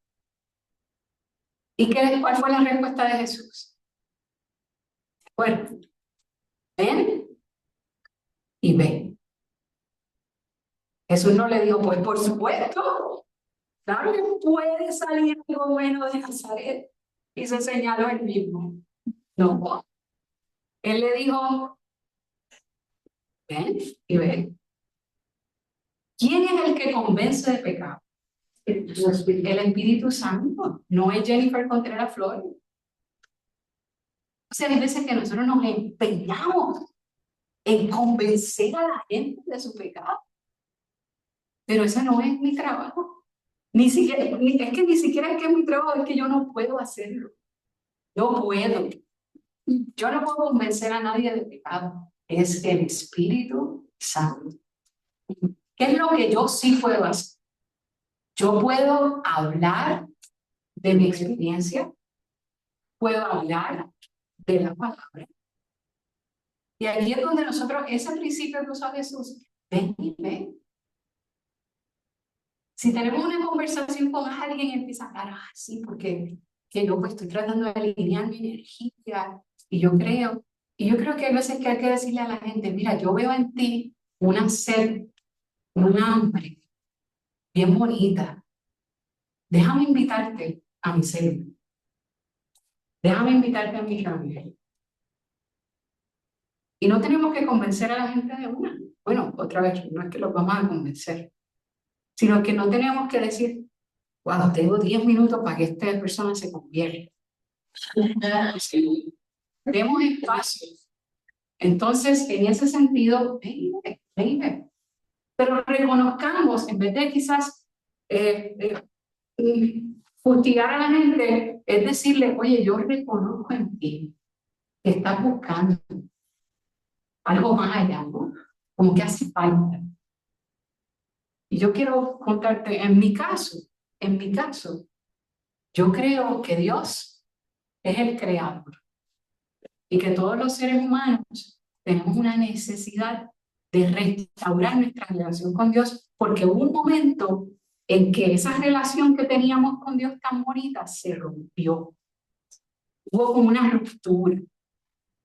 ¿Y cuál fue la respuesta de Jesús? Bueno, ven y ven. Jesús no le dijo, pues por supuesto, claro que puede salir algo bueno de Nazaret. Y se señaló él mismo. No. Él le dijo, ven y ven. ¿Quién es el que convence de pecado? El Espíritu Santo. No es Jennifer Contreras Flores. O sea, hay veces que nosotros nos empeñamos en convencer a la gente de su pecado. Pero ese no es mi trabajo. Ni siquiera es que es mi trabajo, es que yo no puedo hacerlo. No puedo. Yo no puedo convencer a nadie de pecado. Es el Espíritu Santo. ¿Qué es lo que yo sí puedo hacer? Yo puedo hablar de mi experiencia, puedo hablar de la palabra. Y aquí es donde nosotros, ese principio que usó Jesús, ven y ven. Si tenemos una conversación con alguien y empieza a hablar, sí, porque que yo pues, estoy tratando de alinear mi energía y yo creo que hay veces que hay que decirle a la gente, mira, yo veo en ti una sed, un hambre bien bonita. Déjame invitarte a mi célula. Déjame invitarte a mi familia. Y no tenemos que convencer a la gente de una. Bueno, otra vez, no es que los vamos a convencer, sino que no tenemos que decir, wow, tengo 10 minutos para que esta persona se convierta. Demos espacio. Entonces, en ese sentido, ven. Pero reconozcamos, en vez de quizás fustigar a la gente, es decirle, oye, yo reconozco en ti que estás buscando algo más allá, ¿no? Como que hace falta. Y yo quiero contarte, en mi caso, yo creo que Dios es el creador y que todos los seres humanos tenemos una necesidad de restaurar nuestra relación con Dios, porque hubo un momento en que esa relación que teníamos con Dios tan bonita se rompió. Hubo como una ruptura.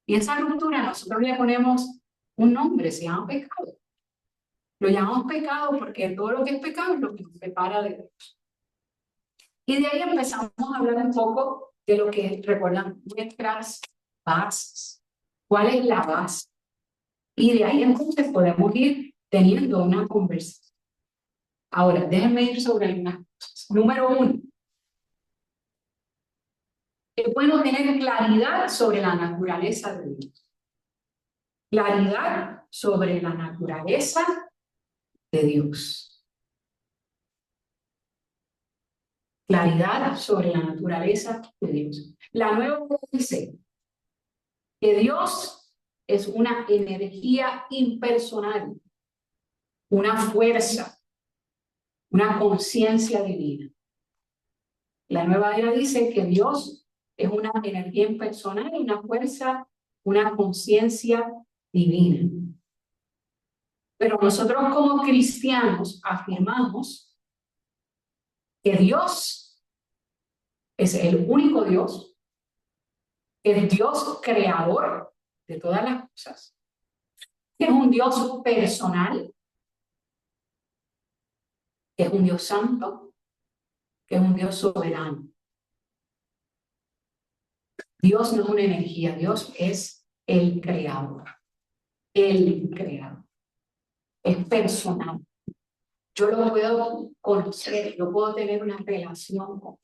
Y esa ruptura nosotros le ponemos un nombre, se llama pecado. Lo llamamos pecado porque todo lo que es pecado es lo que nos separa de Dios. Y de ahí empezamos a hablar un poco de lo que recuerdan nuestras bases. ¿Cuál es la base? Y de ahí entonces podemos ir teniendo una conversación. Ahora, déjenme ir sobre algunas cosas. Número 1. Es bueno tener claridad sobre la naturaleza de Dios. Claridad sobre la naturaleza de Dios. Claridad sobre la naturaleza de Dios. La Nueva Vida dice que Dios es una energía impersonal, una fuerza, una conciencia divina. La Nueva Era dice que Dios es una energía impersonal, una fuerza, una conciencia divina. Pero nosotros como cristianos afirmamos que Dios es el único Dios, el Dios creador de todas las cosas, que es un Dios personal, que es un Dios santo, que es un Dios soberano. Dios no es una energía, Dios es el creador. El creador. Es personal. Yo lo puedo conocer, yo puedo tener una relación con él.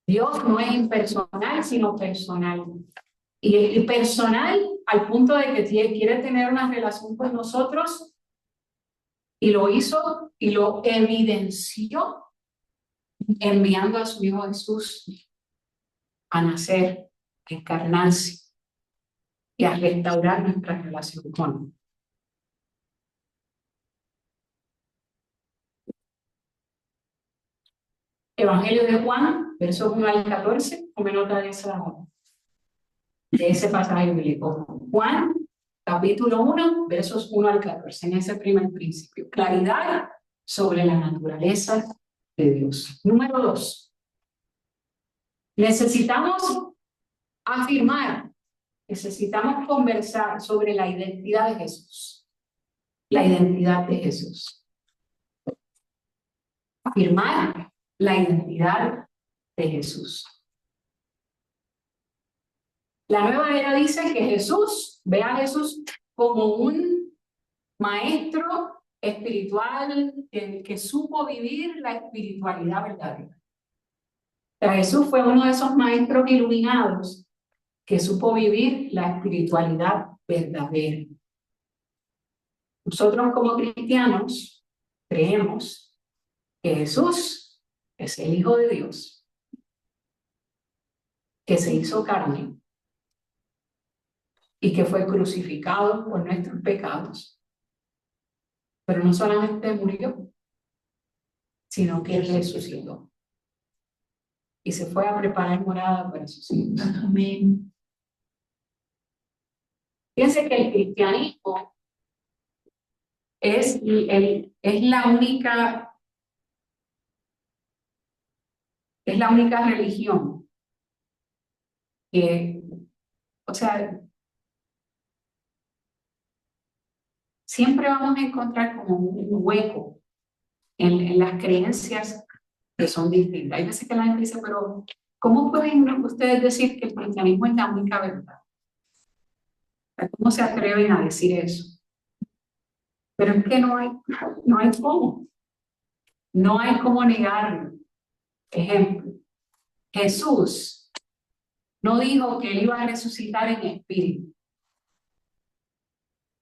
Dios no es impersonal, sino personal. Y personal al punto de que quiere tener una relación con nosotros y lo hizo y lo evidenció enviando a su Hijo Jesús a nacer, a encarnarse y a restaurar nuestra relación con él. Evangelio de Juan, versos 1 al 14, tome nota de ese pasaje bíblico. Juan, capítulo 1, versos 1 al 14, en ese primer principio. Claridad sobre la naturaleza de Dios. Número 2. Necesitamos afirmar, necesitamos conversar sobre la identidad de Jesús. La identidad de Jesús. Afirmar la identidad de Jesús. La Nueva Era dice que Jesús, ve a Jesús como un maestro espiritual que supo vivir la espiritualidad verdadera. O sea, Jesús fue uno de esos maestros iluminados que supo vivir la espiritualidad verdadera. Nosotros como cristianos creemos que Jesús es el Hijo de Dios, que se hizo carne y que fue crucificado por nuestros pecados. Pero no solamente murió, sino que resucitó. Y se fue a preparar morada para sus hijos. Amén. Fíjense que el cristianismo es la única religión que, o sea, siempre vamos a encontrar como un hueco en las creencias que son distintas. Hay veces que la gente dice, pero ¿cómo pueden ustedes decir que el cristianismo es la única verdad? ¿Cómo se atreven a decir eso? Pero es que no hay cómo. No hay cómo negarlo. Ejemplo, Jesús no dijo que él iba a resucitar en espíritu.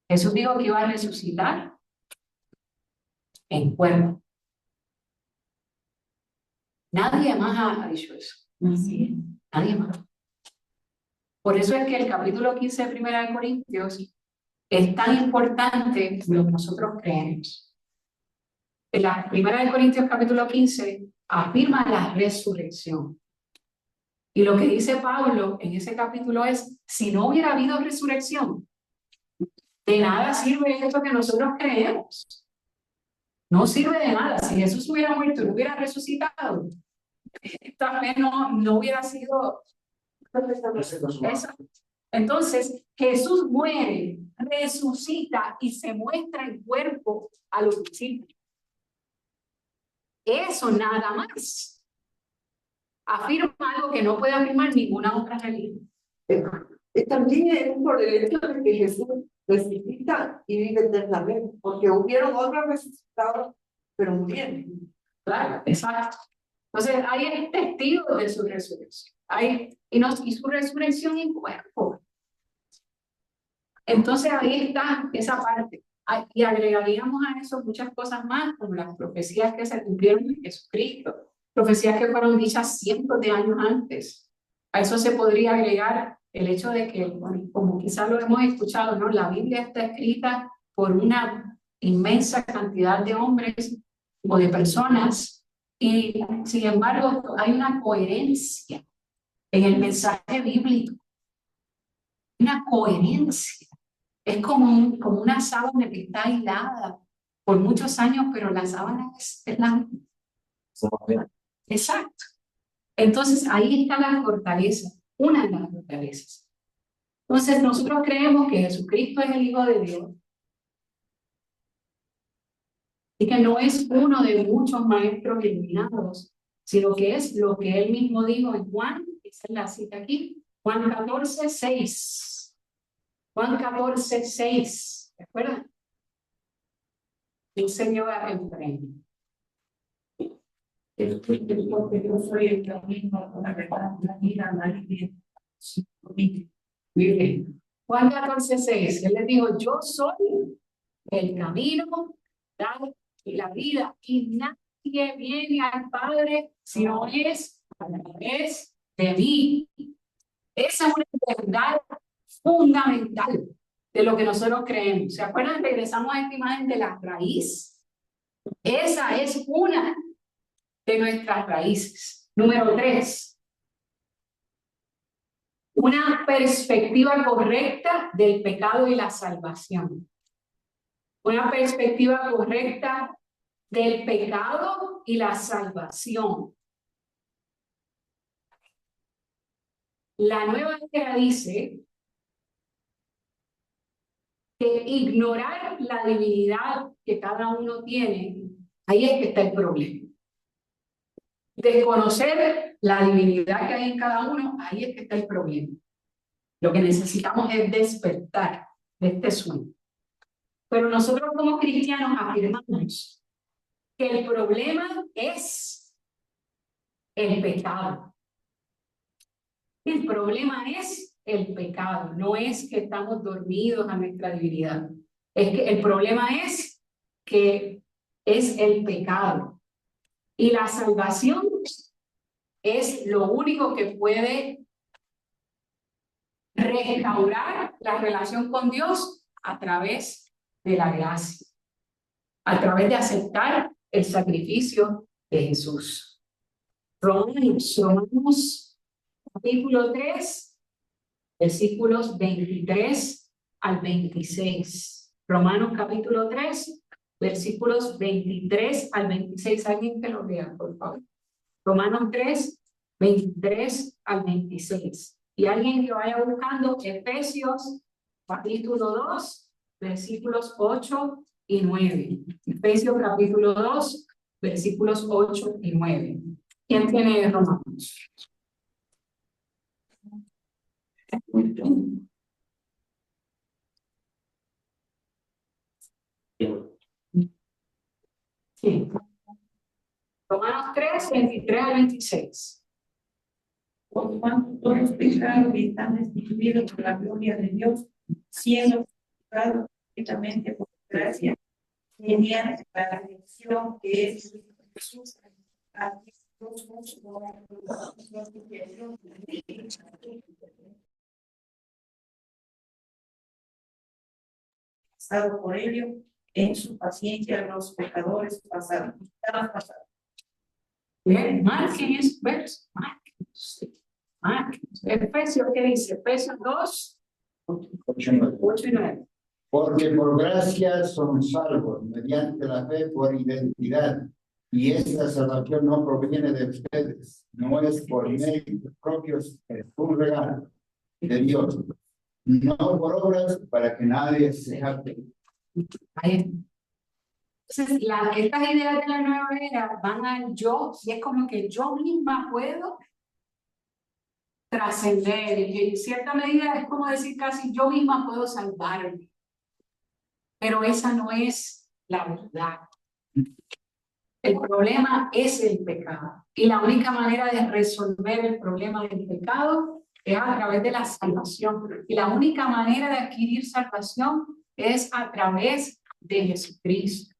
Jesús dijo que iba a resucitar en cuerpo. Nadie más ha dicho eso. Nadie más. Por eso es que el capítulo 15 de 1 de Corintios es tan importante como lo que nosotros creemos. En la 1 de Corintios capítulo 15 afirma la resurrección. Y lo que dice Pablo en ese capítulo es, si no hubiera habido resurrección, de nada sirve esto que nosotros creemos. No sirve de nada. Si Jesús hubiera muerto y no hubiera resucitado, esta fe no hubiera sido... Entonces, Jesús muere, resucita y se muestra en cuerpo a los discípulos. Eso nada más afirma algo que no puede afirmar ninguna otra religión. También es por el hecho de que Jesús resucita y vive eternamente, porque hubieron otros resucitados, pero murieron. Claro, exacto. Entonces, hay testigos de su resurrección. Y su resurrección en cuerpo. Entonces, ahí está esa parte. Y agregaríamos a eso muchas cosas más, como las profecías que se cumplieron en Jesucristo. Profecías que fueron dichas cientos de años antes. A eso se podría agregar el hecho de que, bueno, como quizás lo hemos escuchado, ¿no? La Biblia está escrita por una inmensa cantidad de hombres o de personas, y sin embargo hay una coherencia en el mensaje bíblico. Una coherencia. Es como una sábana que está aislada por muchos años, pero la sábana es la... Exacto. Entonces ahí está la fortaleza, una de las fortalezas. Entonces nosotros creemos que Jesucristo es el Hijo de Dios y que no es uno de muchos maestros iluminados, sino que es lo que él mismo dijo en Juan, esa es la cita aquí, Juan 14:6. Juan 14:6, ¿de acuerdo? El Señor el premio. Porque yo soy el camino, la verdad, la vida, nadie. Miren, Juan 14:6, él les dijo, yo soy el camino, la vida, y nadie viene al Padre si no es a través de mí. Esa es una verdad fundamental de lo que nosotros creemos. ¿Se acuerdan? Regresamos a esta imagen de la raíz. Esa es una de nuestras raíces. Número 3. Una perspectiva correcta del pecado y la salvación. Una perspectiva correcta del pecado y la salvación. La Nueva Era dice que ignorar la divinidad que cada uno tiene, ahí es que está el problema. Desconocer la divinidad que hay en cada uno, ahí es que está el problema. Lo que necesitamos es despertar de este sueño. Pero nosotros como cristianos afirmamos que el problema es el pecado. El problema es el pecado, no es que estamos dormidos a nuestra divinidad. Es que el problema es que es el pecado. Y la salvación es lo único que puede restaurar la relación con Dios a través de la gracia, a través de aceptar el sacrificio de Jesús. Romanos capítulo 3, versículos 23 al 26. Romanos capítulo 3, versículos 23 al 26. Alguien que lo lea, por favor. Romanos 3, 23 al 26. Y alguien que vaya buscando Efesios capítulo 2, versículos 8 y 9. Efesios capítulo 2, versículos 8 y 9. ¿Quién tiene Romanos? Sí. Romanos 3, 23 al 26. Por cuanto todos pecaron y están destituidos por la gloria de Dios, siendo justificados completamente por gracia, mediante la redención que es Jesús. Pasado por ello, en su paciencia los pecadores pasaron. Bien, marquen esos versos, marquen. Efesios, ¿qué dice? Efesios 2, 8 y 9. Porque por gracia son salvos, mediante la fe por identidad. Y esta salvación no proviene de ustedes, no es por méritos propios, es un regalo de Dios. no por obras, para que nadie se jacte. Ahí está. Entonces, estas ideas de la nueva era van al yo, y es como que yo misma puedo trascender, y en cierta medida es como decir casi yo misma puedo salvarme, pero esa no es la verdad. El problema es el pecado, y la única manera de resolver el problema del pecado es a través de la salvación, y la única manera de adquirir salvación es a través de Jesucristo.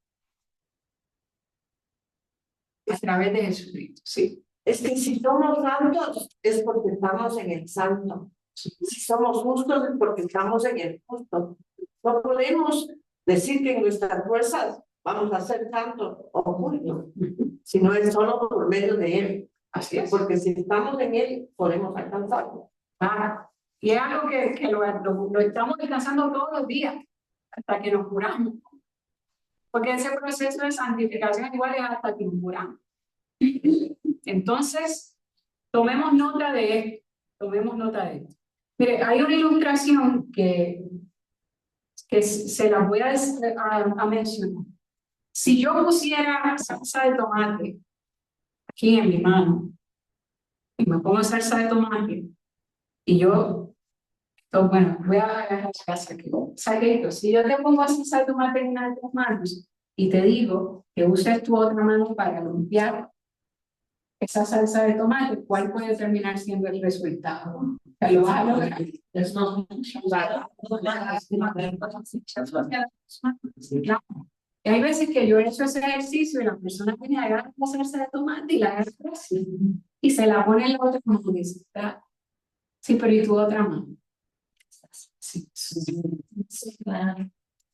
A través de Jesucristo, sí. Es que si somos santos es porque estamos en el santo. Si somos justos es porque estamos en el justo. No podemos decir que en nuestras fuerzas vamos a ser santos o justos, sino es solo por medio de Él. Así es. Porque si estamos en Él, podemos alcanzarlo. Y es algo que lo estamos alcanzando todos los días, hasta que nos curamos. Porque ese proceso de santificación igual es hasta que nos curamos. Entonces, tomemos nota de esto. Tomemos nota de esto. Mire, hay una ilustración que se la voy a mencionar. Si yo pusiera salsa de tomate aquí en mi mano, y me pongo salsa de tomate, y yo, bueno, voy a dejar casa aquí. Saqueito, si yo te pongo salsa de tomate en una de tus manos, y te digo que uses tu otra mano para limpiar esa salsa de tomate, ¿cuál puede terminar siendo el resultado? ¿Lo vas a lograr? Y hay veces que yo he hecho ese ejercicio y la persona tiene que agarrar la salsa de tomate y la agarra así, y se la pone en la otra mano y dice, sí, pero ¿y tu otra mano? Sí.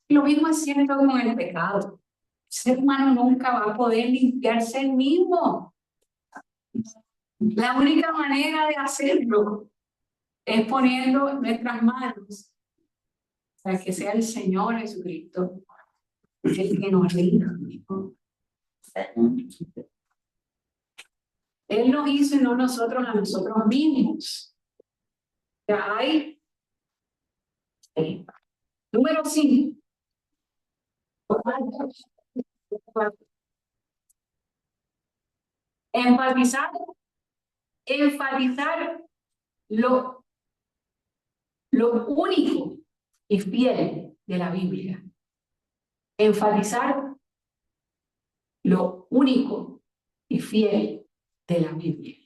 Lo mismo es cierto con el pecado. El ser humano nunca va a poder limpiarse el mismo. La única manera de hacerlo es poniendo nuestras manos para que sea el Señor Jesucristo el que nos limpie. Él nos hizo y no nosotros a nosotros mismos. Ya hay. Número 5. Enfatizar lo único y fiel de la Biblia. Enfatizar lo único y fiel de la Biblia.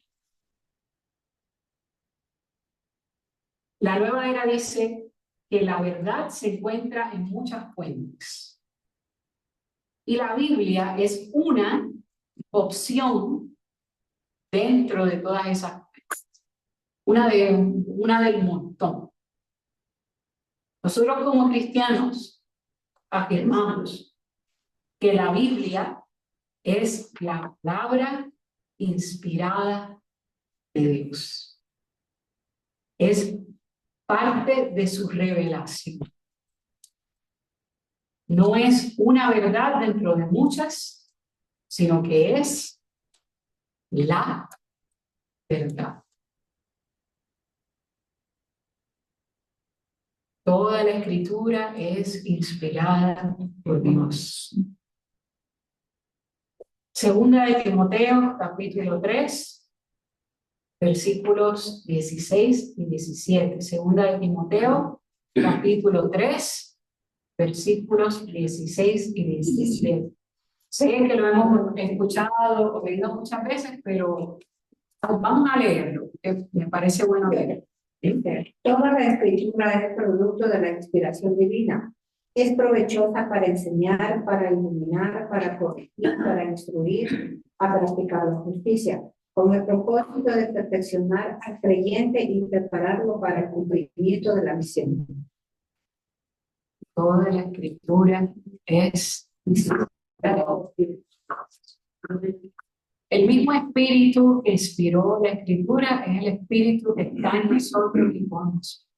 La Nueva Era dice que la verdad se encuentra en muchas fuentes. Y la Biblia es una opción dentro de todas esas fuentes. Una del montón. Nosotros como cristianos afirmamos que la Biblia es la palabra inspirada de Dios. Es parte de su revelación. No es una verdad dentro de muchas, sino que es la verdad. Toda la escritura es inspirada por Dios. Segunda de Timoteo, capítulo 3, versículos 16 y 17. Segunda de Timoteo, capítulo 3, versículos 16 y 17. Sé que lo hemos escuchado o leído muchas veces, pero vamos a leerlo, que me parece bueno leerlo. Toda la escritura es producto de la inspiración divina. Es provechosa para enseñar, para iluminar, para corregir, para instruir, a practicar la justicia, con el propósito de perfeccionar al creyente y prepararlo para el cumplimiento de la misión. Toda la escritura es el mismo espíritu que inspiró la escritura, es el espíritu que está en nosotros y con nosotros.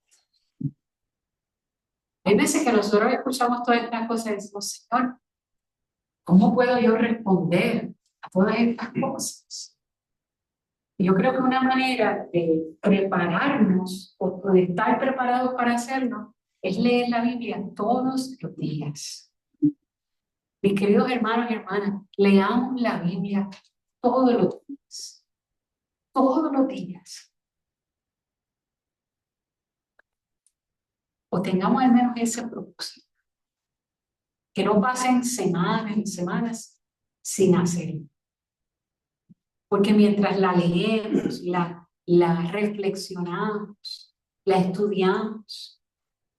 Hay veces que nosotros escuchamos todas estas cosas y decimos, Señor, ¿cómo puedo yo responder a todas estas cosas? Y yo creo que una manera de prepararnos o de estar preparados para hacerlo es leer la Biblia todos los días. Mis queridos hermanos y hermanas, leamos la Biblia todos los días. Todos los días. O tengamos al menos ese propósito. Que no pasen semanas y semanas sin hacerlo. Porque mientras la leemos, la reflexionamos, la estudiamos,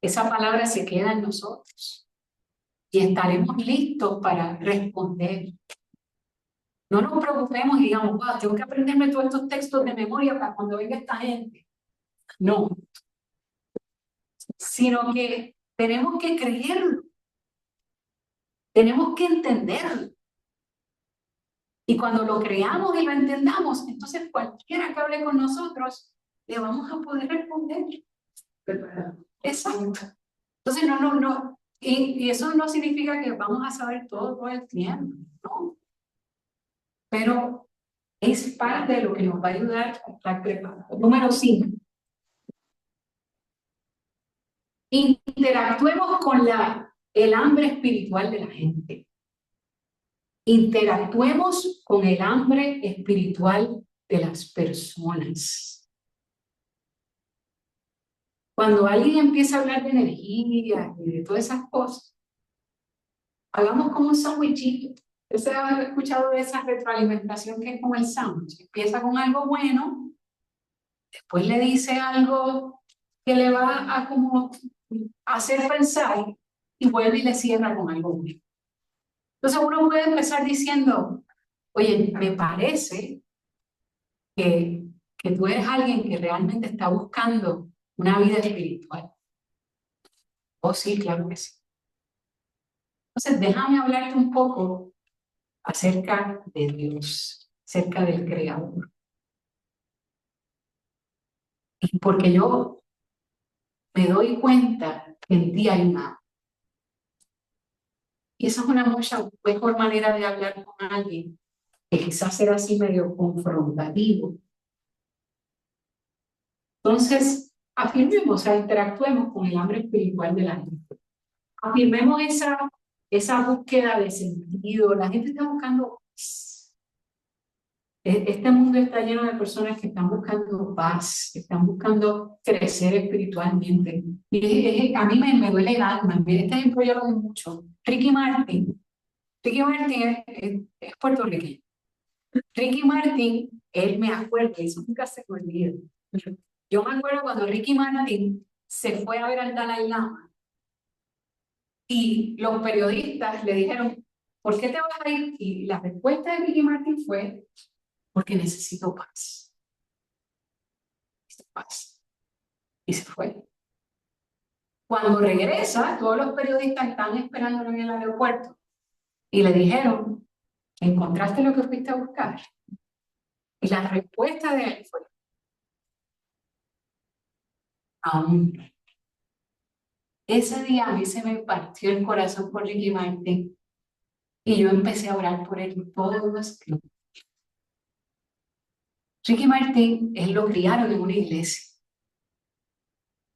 esa palabra se queda en nosotros y estaremos listos para responder. No nos preocupemos y digamos, wow, tengo que aprenderme todos estos textos de memoria para cuando venga esta gente. No. Sino que tenemos que creerlo. Tenemos que entenderlo. Y cuando lo creamos y lo entendamos, entonces cualquiera que hable con nosotros, le vamos a poder responder. Exacto. Entonces, no. Y eso no significa que vamos a saber todo el tiempo, ¿no? Pero es parte de lo que nos va a ayudar a estar preparados. Número 5. Interactuemos con el hambre espiritual de la gente. Interactuemos con el hambre espiritual de las personas. Cuando alguien empieza a hablar de energía y de todas esas cosas, hagamos como un sandwichito. ¿Ustedes han escuchado de esa retroalimentación que es como el sándwich? Empieza con algo bueno, después le dice algo que le va a como hacer pensar y vuelve y le cierra con algo bueno. Entonces uno puede empezar diciendo, oye, me parece que tú eres alguien que realmente está buscando una vida espiritual. Oh, sí, claro que sí. Entonces, déjame hablarte un poco acerca de Dios, acerca del Creador. Y porque yo me doy cuenta que en ti hay un amor. Y esa es una mejor manera de hablar con alguien, que quizás será así medio confrontativo. Entonces, afirmemos, o sea, interactuemos con el hambre espiritual de la gente. Afirmemos esa búsqueda de sentido. La gente está buscando paz. Este mundo está lleno de personas que están buscando paz, que están buscando crecer espiritualmente. Y a mí me duele el alma. Este ejemplo yo lo doy mucho. Ricky Martin. Ricky Martin es puertorriqueño. Ricky Martin, él me acuerdo, eso nunca se me olvida. Yo me acuerdo cuando Ricky Martin se fue a ver al Dalai Lama y los periodistas le dijeron, ¿por qué te vas a ir? Y la respuesta de Ricky Martin fue, porque necesito paz. Necesito paz. Y se fue. Cuando regresa, todos los periodistas están esperándolo en el aeropuerto y le dijeron, ¿encontraste lo que fuiste a buscar? Y la respuesta de él fue, aún no. Ese día a mí se me partió el corazón por Ricky Martin y yo empecé a orar por él todos los días. Ricky Martin, él lo criaron en una iglesia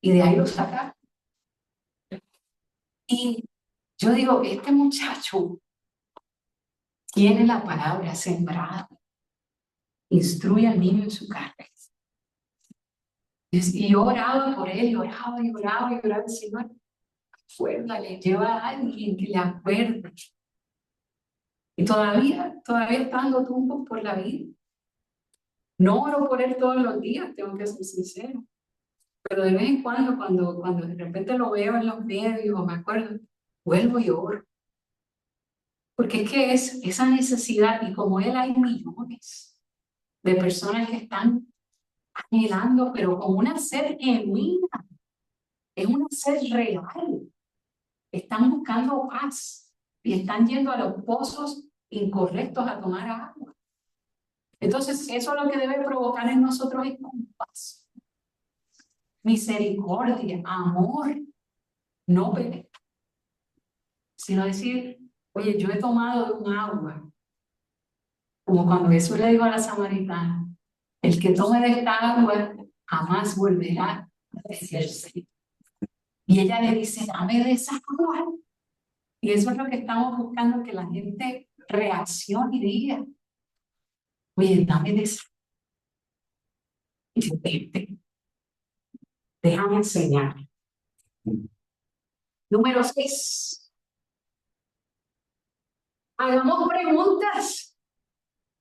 y de ahí lo sacaron. Y yo digo, este muchacho tiene la palabra sembrada, instruye al niño en su carne. Y yo oraba por él, y oraba, y oraba, y oraba, Señor, acuérdale, lleva a alguien que le acuerde. Y todavía está dando tumbos por la vida. No oro por él todos los días, tengo que ser sincero. Pero de vez en cuando de repente lo veo en los medios o me acuerdo, vuelvo y oro. Porque es que es esa necesidad, y como él hay millones de personas que están anhelando, pero con una sed genuina, es una sed real. Están buscando paz y están yendo a los pozos incorrectos a tomar agua. Entonces, eso lo que debe provocar en nosotros es compasión, misericordia, amor, no pelea, sino decir, oye, yo he tomado un agua, como cuando Jesús le dijo a la samaritana, El que tome de esta agua jamás volverá a desearse. Y ella le dice, dame de esa agua. Y eso es lo que estamos buscando, que la gente reaccione y diga, oye, dame de esa. Y yo, vete, déjame enseñar. Número 6. Hagamos preguntas.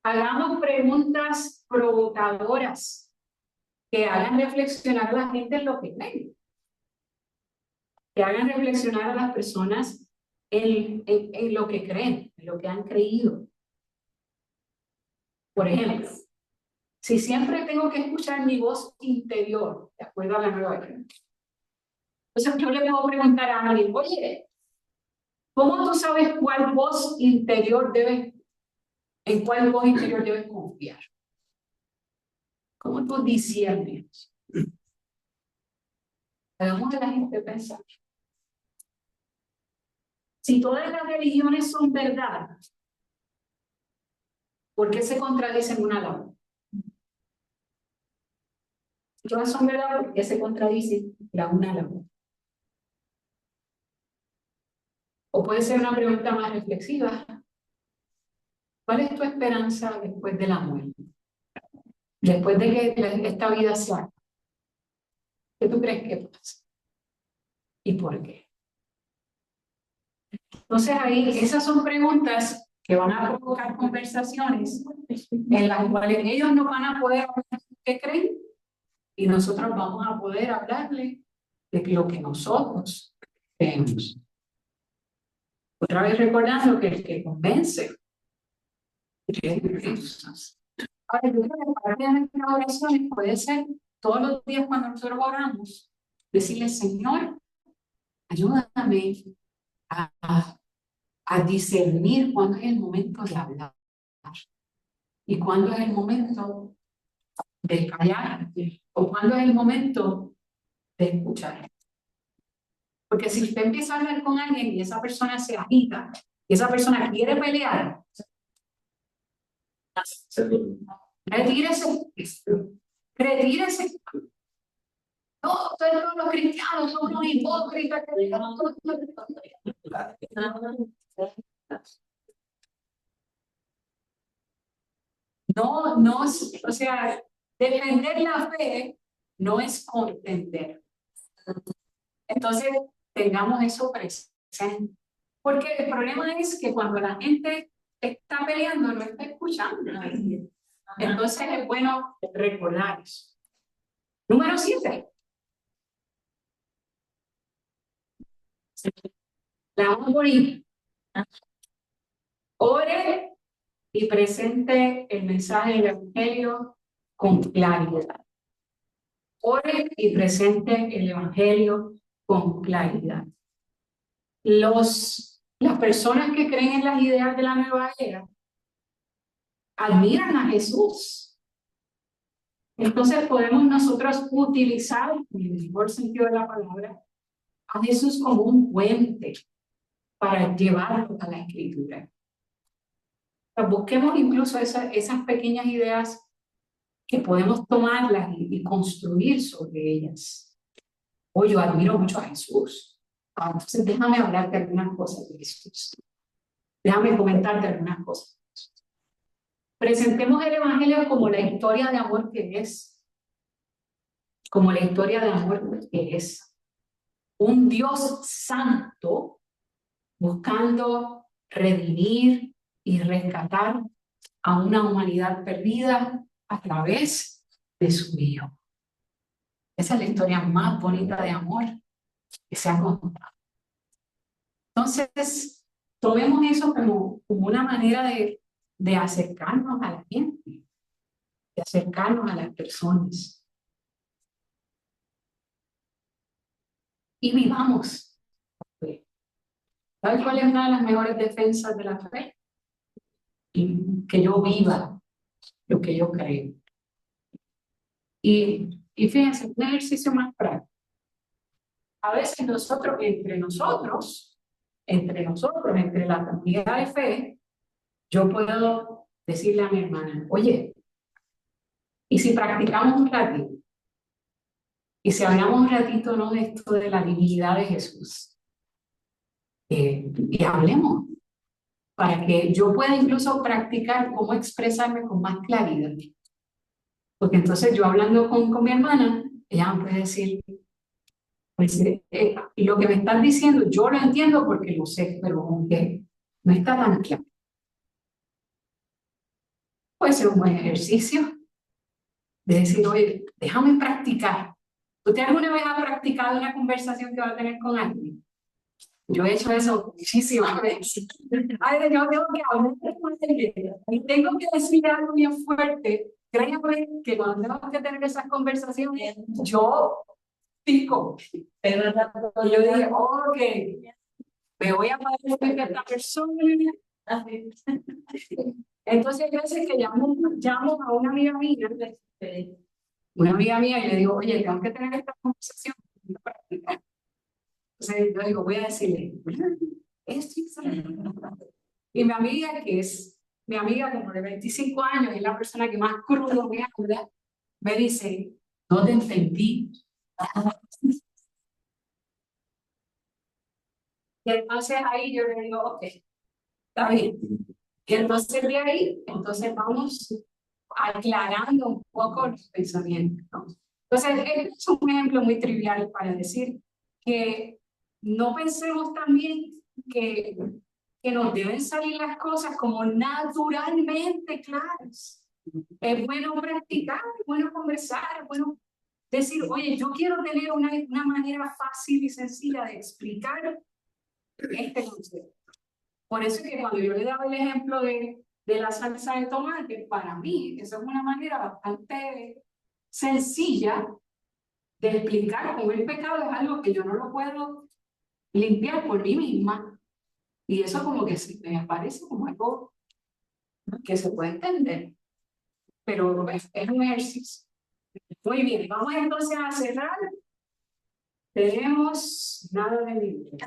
Hagamos preguntas provocadoras que hagan reflexionar a la gente en lo que creen. Que hagan reflexionar a las personas en lo que creen, en lo que han creído. Por ejemplo, si siempre tengo que escuchar mi voz interior, de acuerdo a la nueva era, entonces yo le puedo preguntar a alguien, oye, ¿cómo tú sabes cuál voz interior en cuál voz interior debes confiar? ¿Cómo tú disiernes? Hagamos a la gente pensar. Si todas las religiones son verdad, ¿por qué se contradicen una a la otra? Si todas son verdad, ¿por qué se contradicen la una a la otra? O puede ser una pregunta más reflexiva. ¿Cuál es tu esperanza después de la muerte? Después de que esta vida se acabe, ¿qué tú crees que pasa? ¿Y por qué? Entonces ahí, esas son preguntas que van a provocar conversaciones en las cuales ellos no van a poder hablar qué creen y nosotros vamos a poder hablarle de lo que nosotros creemos. Otra vez recordando que el que convence es Dios. Ahora, yo creo que parte de nuestras oraciones puede ser todos los días cuando nosotros oramos, decirle, Señor, ayúdame a discernir cuándo es el momento de hablar y cuándo es el momento de callar o cuándo es el momento de escuchar. Porque si usted empieza a hablar con alguien y esa persona se agita y esa persona quiere pelear, retírese. Todos los cristianos son unos hipócritas. No, o sea, defender la fe no es contender. Entonces, tengamos eso presente. Porque el problema es que cuando la gente está peleando, no está escuchando. Entonces, es bueno recordar eso. Número 7. La vamos a poner. Ore y presente el mensaje del Evangelio con claridad. Ore y presente el Evangelio con claridad. Las personas que creen en las ideas de la nueva era admiran a Jesús. Entonces podemos nosotros utilizar, en el mejor sentido de la palabra, a Jesús como un puente para llevarlo a la Escritura. Busquemos incluso esas pequeñas ideas que podemos tomarlas y construir sobre ellas. Hoy yo admiro mucho a Jesús. Entonces déjame hablarte algunas cosas de Jesús. Déjame comentarte algunas cosas. Presentemos el Evangelio como la historia de amor que es. Como la historia de amor que es. Un Dios santo buscando redimir y rescatar a una humanidad perdida a través de su Hijo. Esa es la historia más bonita de amor que se ha contado. Entonces, tomemos eso como una manera de acercarnos a la gente, de acercarnos a las personas. Y vivamos la fe. ¿Sabes cuál es una de las mejores defensas de la fe? Y que yo viva lo que yo creo. Y fíjense, un ejercicio más práctico. A veces entre la comunidad de fe, yo puedo decirle a mi hermana, oye, Y si practicamos un ratito, y si hablamos un ratito, ¿no?, de esto de la divinidad de Jesús, y hablemos, para que yo pueda incluso practicar cómo expresarme con más claridad. Porque entonces yo hablando con mi hermana, ella me puede decir, pues, lo que me estás diciendo, yo lo entiendo porque lo sé, pero aunque no está tan claro. Puede ser un buen ejercicio de decir, oye, déjame practicar. ¿Usted alguna vez ha practicado una conversación que va a tener con alguien? Yo he hecho eso muchísimas veces. Ay, yo tengo que hablar con alguien y tengo que decir algo bien fuerte. Créanme que cuando tengo que tener esas conversaciones, yo pico. Y yo dije, ok, me voy a parecer a esta persona. Entonces, yo sé que llamo a una amiga mía, y le digo, oye, tengo que tener esta conversación. Entonces, yo digo, voy a decirle, esto y mi amiga, que es mi amiga como de 25 años, es la persona que más crudo me habla, me dice, no te entendí. Y entonces ahí yo le digo, ok, está bien. Y entonces de ahí, entonces vamos aclarando un poco los pensamientos, ¿no? Entonces, es un ejemplo muy trivial para decir que no pensemos también que nos deben salir las cosas como naturalmente claras. Es bueno practicar, es bueno conversar, es bueno decir, oye, yo quiero tener una manera fácil y sencilla de explicar este concepto. Por eso es que cuando yo le daba el ejemplo de la salsa de tomate, para mí esa es una manera bastante sencilla de explicar cómo el pecado es algo que yo no lo puedo limpiar por mí misma. Y eso como que me parece como algo que se puede entender, pero es un ejercicio. Muy bien, vamos entonces a cerrar. Tenemos nada de Biblia.